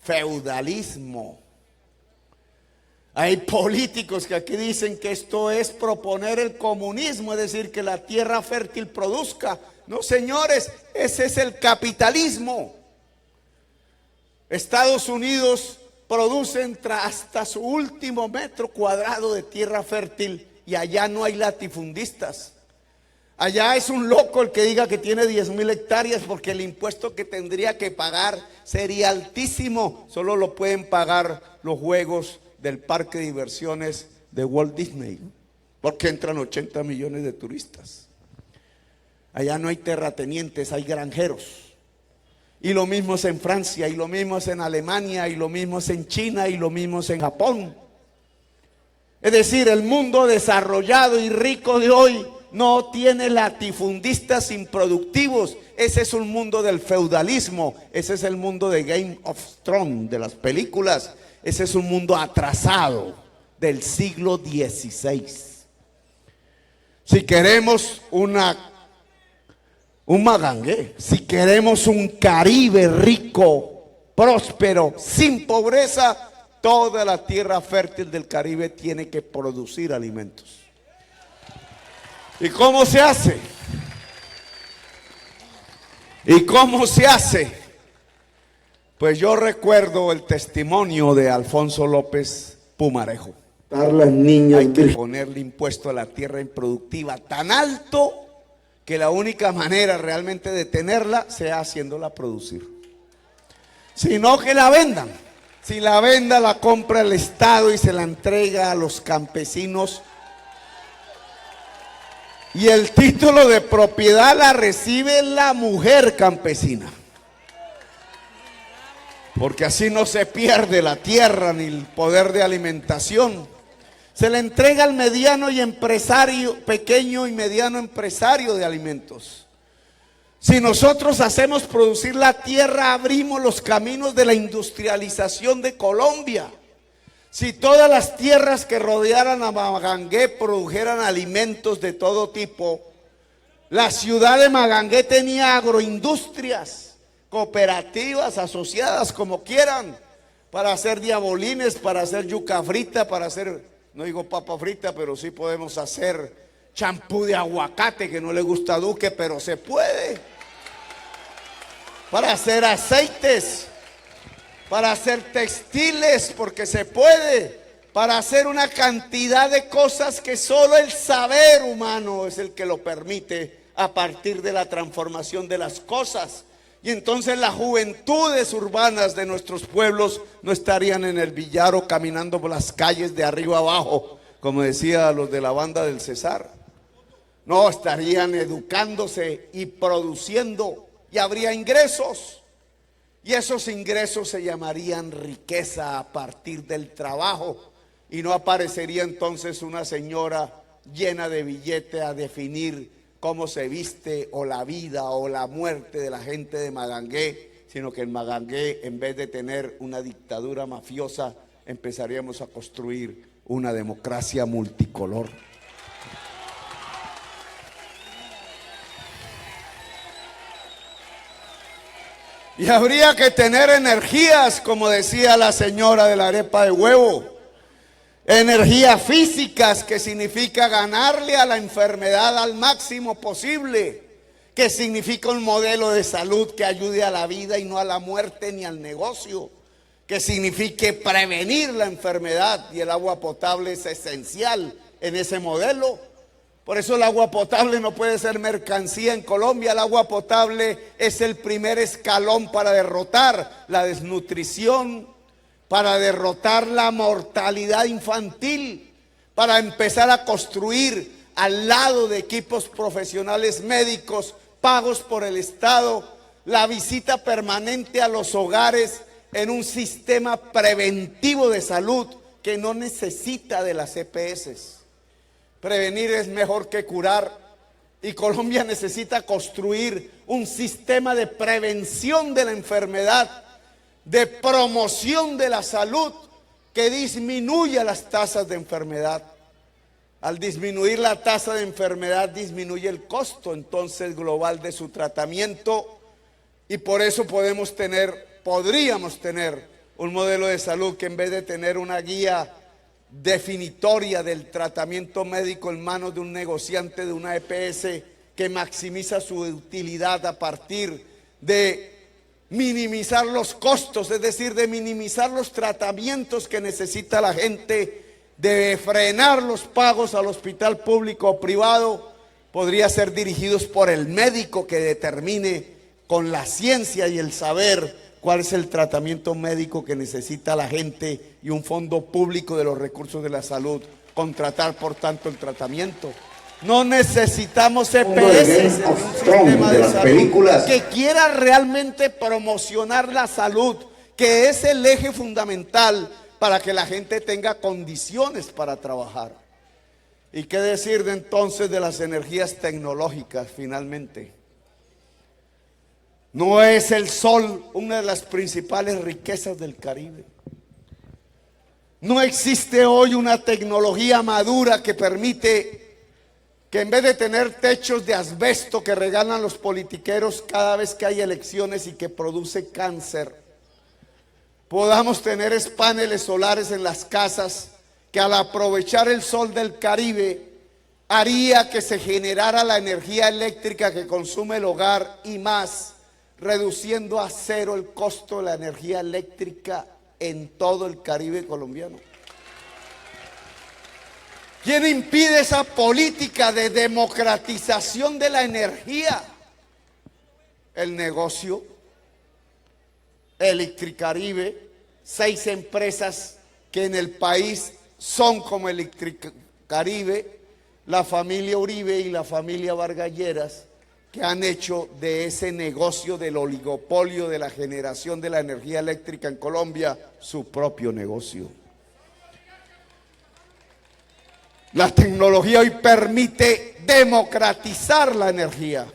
Feudalismo. Hay políticos que aquí dicen que esto es proponer el comunismo, es decir, que la tierra fértil produzca. No, señores, ese es el capitalismo. Estados Unidos producen hasta su último metro cuadrado de tierra fértil y allá no hay latifundistas. Allá es un loco el que diga que tiene 10,000 hectáreas porque el impuesto que tendría que pagar sería altísimo. Solo lo pueden pagar los juegos del parque de diversiones de Walt Disney, porque entran 80 millones de turistas. Allá no hay terratenientes, hay granjeros. Y lo mismo es en Francia, y lo mismo es en Alemania, y lo mismo es en China, y lo mismo es en Japón. Es decir, el mundo desarrollado y rico de hoy no tiene latifundistas improductivos. Ese es un mundo del feudalismo. Ese es el mundo de Game of Thrones, de las películas. Ese es un mundo atrasado del siglo XVI. Si queremos un Magangué, si queremos un Caribe rico, próspero, sin pobreza, toda la tierra fértil del Caribe tiene que producir alimentos. ¿Y cómo se hace? ¿Y cómo se hace? Pues yo recuerdo el testimonio de Alfonso López Pumarejo. Las niñas Hay que ponerle impuesto a la tierra improductiva tan alto que la única manera realmente de tenerla sea haciéndola producir. Si no, que la vendan. Si la venda, la compra el Estado y se la entrega a los campesinos. Y el título de propiedad la recibe la mujer campesina. Porque así no se pierde la tierra ni el poder de alimentación. Se le entrega al mediano y empresario, pequeño y mediano empresario de alimentos. Si nosotros hacemos producir la tierra, abrimos los caminos de la industrialización de Colombia. Si todas las tierras que rodearan a Magangué produjeran alimentos de todo tipo, la ciudad de Magangué tenía agroindustrias, cooperativas, asociadas, como quieran, para hacer diabolines, para hacer yuca frita, para hacer, no digo papa frita, pero sí podemos hacer champú de aguacate, que no le gusta a Duque, pero se puede. Para hacer aceites, para hacer textiles, porque se puede, para hacer una cantidad de cosas que solo el saber humano es el que lo permite a partir de la transformación de las cosas. Y entonces las juventudes urbanas de nuestros pueblos no estarían en el billar o caminando por las calles de arriba abajo, como decía los de la banda del Cesar. No, estarían educándose y produciendo, y habría ingresos. Y esos ingresos se llamarían riqueza a partir del trabajo. Y no aparecería entonces una señora llena de billete a definir cómo se viste o la vida o la muerte de la gente de Magangué, sino que en Magangué, en vez de tener una dictadura mafiosa, empezaríamos a construir una democracia multicolor. Y habría que tener energías, como decía la señora de la arepa de huevo. Energías físicas, que significa ganarle a la enfermedad al máximo posible, que significa un modelo de salud que ayude a la vida y no a la muerte ni al negocio, que signifique prevenir la enfermedad, y el agua potable es esencial en ese modelo. Por eso el agua potable no puede ser mercancía en Colombia. El agua potable es el primer escalón para derrotar la desnutrición, para derrotar la mortalidad infantil, para empezar a construir al lado de equipos profesionales médicos pagos por el Estado, la visita permanente a los hogares en un sistema preventivo de salud que no necesita de las EPS. Prevenir es mejor que curar, y Colombia necesita construir un sistema de prevención de la enfermedad, de promoción de la salud, que disminuya las tasas de enfermedad. Al disminuir la tasa de enfermedad, disminuye el costo entonces global de su tratamiento, y por eso podríamos tener un modelo de salud que, en vez de tener una guía definitoria del tratamiento médico en manos de un negociante de una EPS que maximiza su utilidad a partir de minimizar los costos, es decir, de minimizar los tratamientos que necesita la gente, de frenar los pagos al hospital público o privado, podría ser dirigidos por el médico que determine con la ciencia y el saber cuál es el tratamiento médico que necesita la gente, y un fondo público de los recursos de la salud contratar por tanto el tratamiento. No necesitamos EPS en un sistema de salud que quiera realmente promocionar la salud, que es el eje fundamental para que la gente tenga condiciones para trabajar. ¿Y qué decir entonces de las energías tecnológicas finalmente? ¿No es el sol una de las principales riquezas del Caribe? ¿No existe hoy una tecnología madura que permite que, en vez de tener techos de asbesto que regalan los politiqueros cada vez que hay elecciones y que produce cáncer, podamos tener paneles solares en las casas que, al aprovechar el sol del Caribe, haría que se generara la energía eléctrica que consume el hogar y más, reduciendo a cero el costo de la energía eléctrica en todo el Caribe colombiano? ¿Quién impide esa política de democratización de la energía? El negocio. Electricaribe, 6 empresas que en el país son como Electricaribe, la familia Uribe y la familia Vargas Lleras, que han hecho de ese negocio del oligopolio de la generación de la energía eléctrica en Colombia su propio negocio. La tecnología hoy permite democratizar la energía.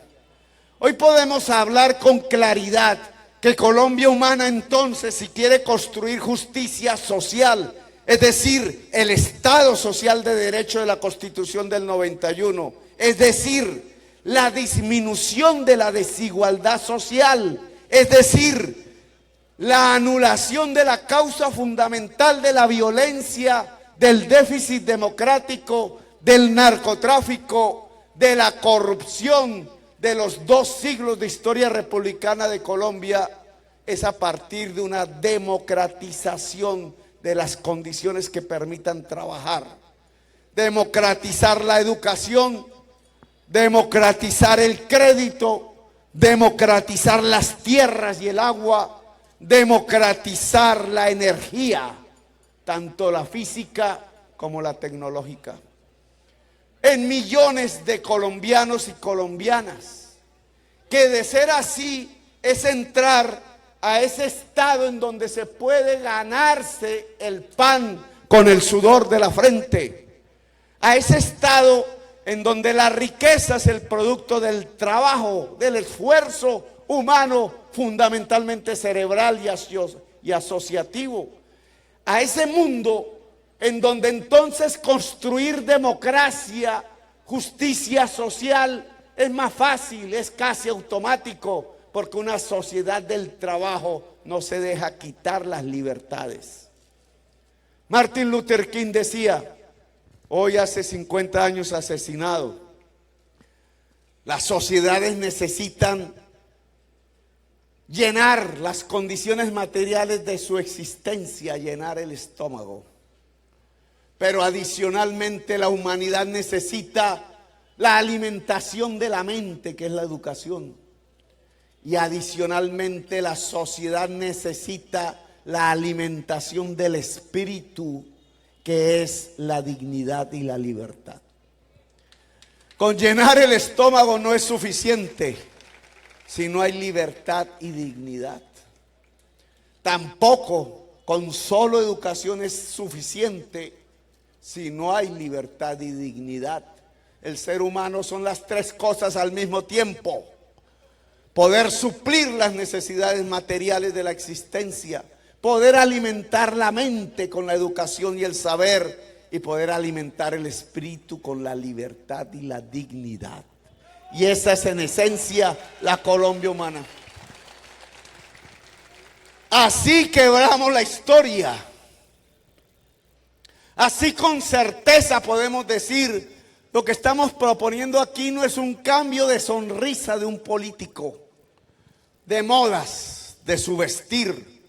Hoy podemos hablar con claridad que Colombia humana, entonces, si quiere construir justicia social, es decir, el Estado social de derecho de la Constitución del 91, es decir, la disminución de la desigualdad social, es decir, la anulación de la causa fundamental de la violencia, del déficit democrático, del narcotráfico, de la corrupción de los 2 siglos de historia republicana de Colombia, es a partir de una democratización de las condiciones que permitan trabajar, democratizar la educación, democratizar el crédito, democratizar las tierras y el agua, democratizar la energía, tanto la física como la tecnológica, en millones de colombianos y colombianas, que, de ser así, es entrar a ese estado en donde se puede ganarse el pan con el sudor de la frente, a ese estado en donde la riqueza es el producto del trabajo, del esfuerzo humano, fundamentalmente cerebral y asociativo, a ese mundo en donde entonces construir democracia, justicia social es más fácil, es casi automático, porque una sociedad del trabajo no se deja quitar las libertades. Martin Luther King decía, hoy hace 50 años asesinado, las sociedades necesitan llenar las condiciones materiales de su existencia, llenar el estómago. Pero adicionalmente la humanidad necesita la alimentación de la mente, que es la educación. Y adicionalmente la sociedad necesita la alimentación del espíritu, que es la dignidad y la libertad. Con llenar el estómago no es suficiente si no hay libertad y dignidad. Tampoco con solo educación es suficiente si no hay libertad y dignidad. El ser humano son las tres cosas al mismo tiempo. Poder suplir las necesidades materiales de la existencia, poder alimentar la mente con la educación y el saber, y poder alimentar el espíritu con la libertad y la dignidad. Y esa es en esencia la Colombia humana. Así quebramos la historia. Así con certeza podemos decir, lo que estamos proponiendo aquí no es un cambio de sonrisa de un político, de modas, de su vestir,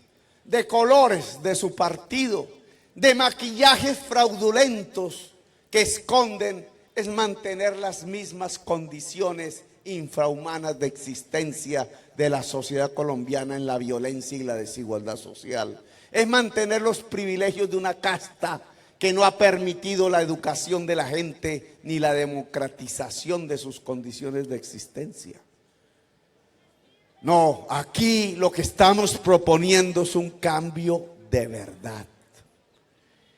de colores de su partido, de maquillajes fraudulentos que esconden, es mantener las mismas condiciones infrahumanas de existencia de la sociedad colombiana en la violencia y la desigualdad social. Es mantener los privilegios de una casta que no ha permitido la educación de la gente ni la democratización de sus condiciones de existencia. No, aquí lo que estamos proponiendo es un cambio de verdad.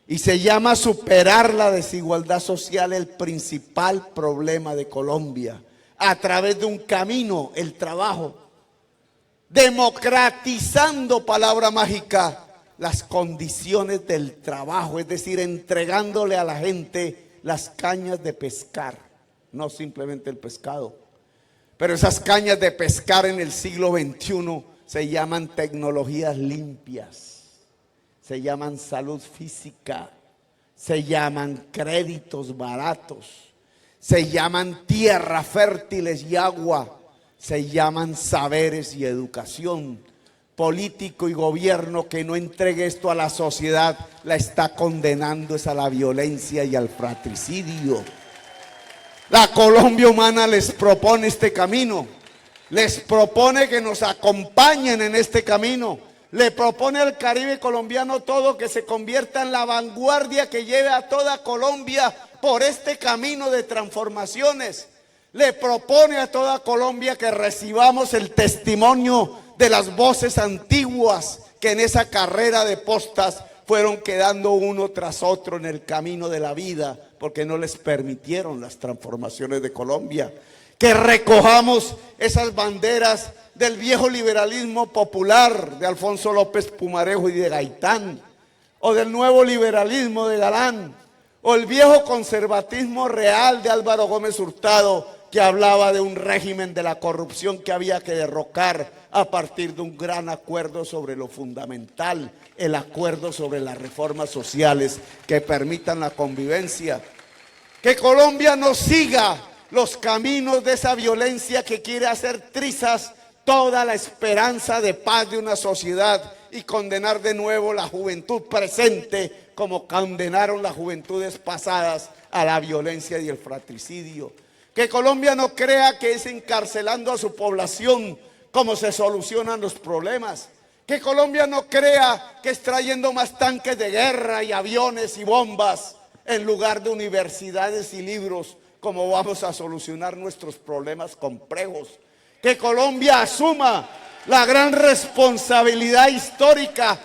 Y se llama superar la desigualdad social, el principal problema de Colombia, a través de un camino, el trabajo, democratizando, palabra mágica, las condiciones del trabajo, es decir, entregándole a la gente las cañas de pescar, no simplemente el pescado. Pero esas cañas de pescar en el siglo XXI se llaman tecnologías limpias. Se llaman salud física, se llaman créditos baratos, se llaman tierra fértiles y agua, se llaman saberes y educación. Político y gobierno que no entregue esto a la sociedad la está condenando es a la violencia y al fratricidio. La Colombia humana les propone este camino, les propone que nos acompañen en este camino. Le propone al Caribe colombiano todo, que se convierta en la vanguardia que lleve a toda Colombia por este camino de transformaciones. Le propone a toda Colombia que recibamos el testimonio de las voces antiguas que en esa carrera de postas fueron quedando uno tras otro en el camino de la vida porque no les permitieron las transformaciones de Colombia. Que recojamos esas banderas del viejo liberalismo popular de Alfonso López Pumarejo y de Gaitán, o del nuevo liberalismo de Galán, o el viejo conservatismo real de Álvaro Gómez Hurtado, que hablaba de un régimen de la corrupción que había que derrocar a partir de un gran acuerdo sobre lo fundamental, el acuerdo sobre las reformas sociales que permitan la convivencia. Que Colombia no siga los caminos de esa violencia que quiere hacer trizas toda la esperanza de paz de una sociedad y condenar de nuevo la juventud presente como condenaron las juventudes pasadas a la violencia y el fratricidio. Que Colombia no crea que es encarcelando a su población como se solucionan los problemas. Que Colombia no crea que es trayendo más tanques de guerra y aviones y bombas en lugar de universidades y libros como vamos a solucionar nuestros problemas complejos. Que Colombia asuma la gran responsabilidad histórica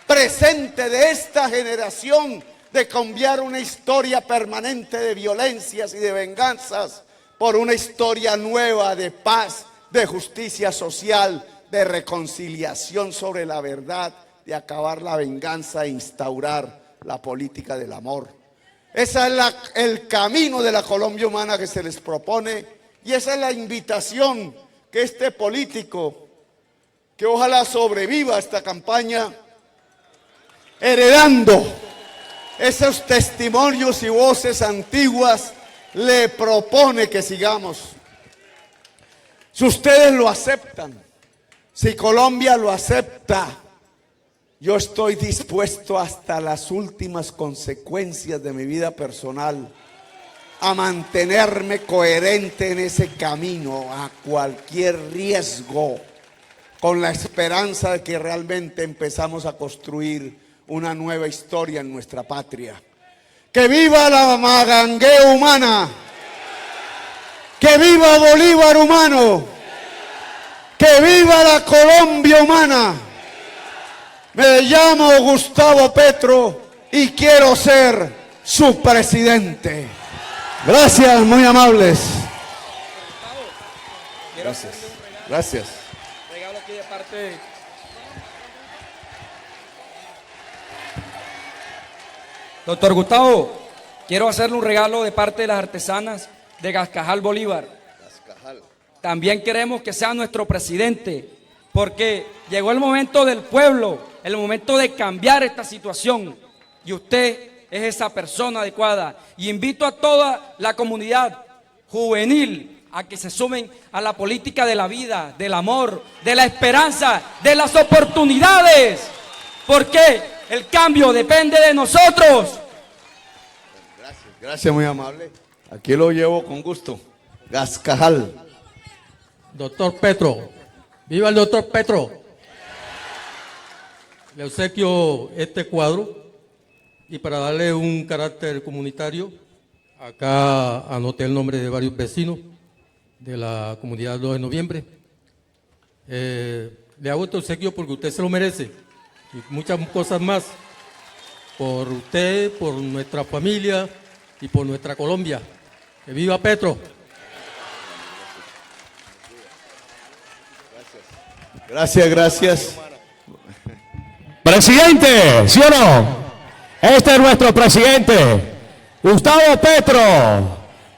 presente de esta generación de cambiar una historia permanente de violencias y de venganzas por una historia nueva de paz, de justicia social, de reconciliación sobre la verdad, de acabar la venganza e instaurar la política del amor. Ese es el camino de la Colombia humana que se les propone y esa es la invitación que este político, que ojalá sobreviva esta campaña, heredando esos testimonios y voces antiguas le propone que sigamos. Si ustedes lo aceptan, si Colombia lo acepta, yo estoy dispuesto hasta las últimas consecuencias de mi vida personal a mantenerme coherente en ese camino, a cualquier riesgo, con la esperanza de que realmente empezamos a construir una nueva historia en nuestra patria. ¡Que viva la magangué humana! ¡Que viva Bolívar humano! ¡Que viva la Colombia humana! Me llamo Gustavo Petro y quiero ser su presidente. Gracias, muy amables. Gracias. Gracias. Regalo aquí de parte. Doctor Gustavo, quiero hacerle un regalo de parte de las artesanas de Gascajal Bolívar. También queremos que sea nuestro presidente, porque llegó el momento del pueblo, el momento de cambiar esta situación, y usted es esa persona adecuada. Y invito a toda la comunidad juvenil a que se sumen a la política de la vida, del amor, de la esperanza, de las oportunidades, porque el cambio depende de nosotros. Gracias, gracias, muy amable. Aquí lo llevo con gusto. Gascajal. Doctor Petro, viva el doctor Petro. Le obsequio este cuadro y para darle un carácter comunitario, acá anoté el nombre de varios vecinos de la comunidad 2 de noviembre. Le hago este obsequio porque usted se lo merece y muchas cosas más. Por usted, por nuestra familia y por nuestra Colombia. ¡Que viva Petro! Gracias, gracias. Presidente, ¿sí o no? Este es nuestro presidente, Gustavo Petro.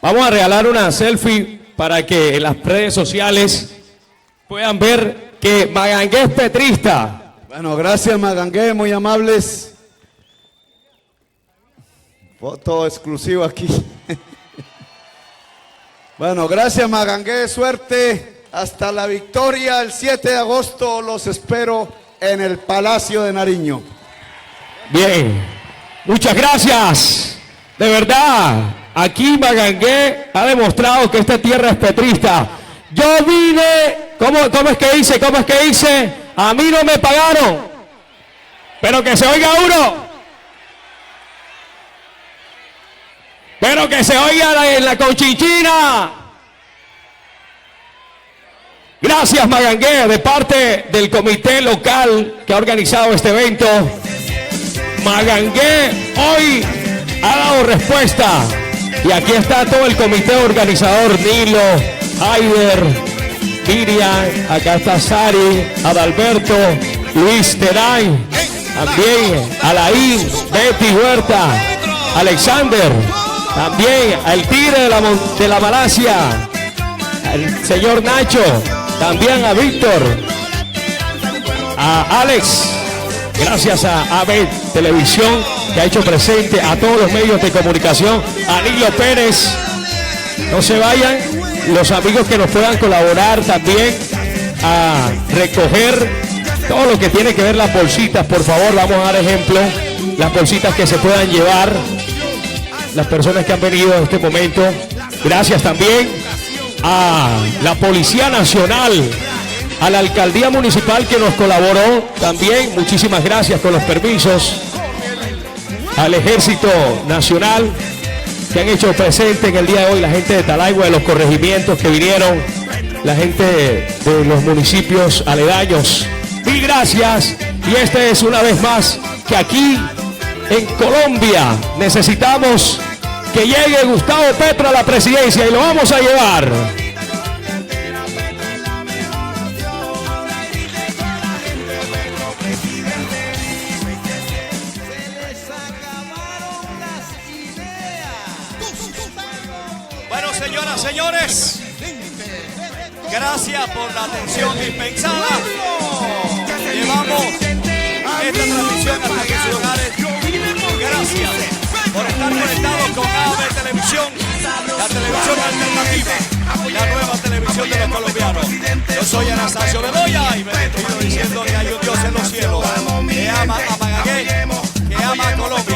Vamos a regalar una selfie para que en las redes sociales puedan ver que Magangué es petrista. Bueno, gracias Magangué, muy amables. Foto exclusiva aquí. Bueno, gracias Magangué, suerte. Hasta la victoria el 7 de agosto los espero en el Palacio de Nariño. Bien, muchas gracias. De verdad, aquí Magangué ha demostrado que esta tierra es petrista. Yo vine, ¿cómo es que hice? ¿Cómo es que hice? A mí no me pagaron. Pero que se oiga uno. Pero que se oiga en la Conchinchina. Gracias Magangué, de parte del comité local que ha organizado este evento. Magangué hoy ha dado respuesta. Y aquí está todo el comité organizador, Nilo, Aider, Miriam, acá está Sari, Adalberto, Luis Teray, también Alain, Betty Huerta, Alexander, también el Tigre de la Malasia, el señor Nacho, también a Víctor, a Alex, gracias a ABET Televisión que ha hecho presente, a todos los medios de comunicación, a Nilo Pérez, no se vayan, los amigos que nos puedan colaborar también a recoger todo lo que tiene que ver las bolsitas, por favor, vamos a dar ejemplo, las bolsitas que se puedan llevar, las personas que han venido en este momento, gracias también a la Policía Nacional, a la Alcaldía Municipal que nos colaboró también, muchísimas gracias con los permisos, al Ejército Nacional que han hecho presente en el día de hoy, la gente de Talaigua, de los corregimientos que vinieron, la gente de los municipios aledaños, mil gracias. Y este es una vez más que aquí en Colombia necesitamos que llegue Gustavo Petro a la presidencia y lo vamos a llevar. Bueno, señoras, señores, gracias por la atención dispensada. Llevamos esta transmisión hasta que sus hogares. Gracias por estar conectados con AB Televisión, la televisión alternativa, la nueva televisión de los colombianos. Yo soy Anastasio Bedoya y me despido diciendo que hay un Dios en los cielos que ama a Magagué, que ama a Colombia.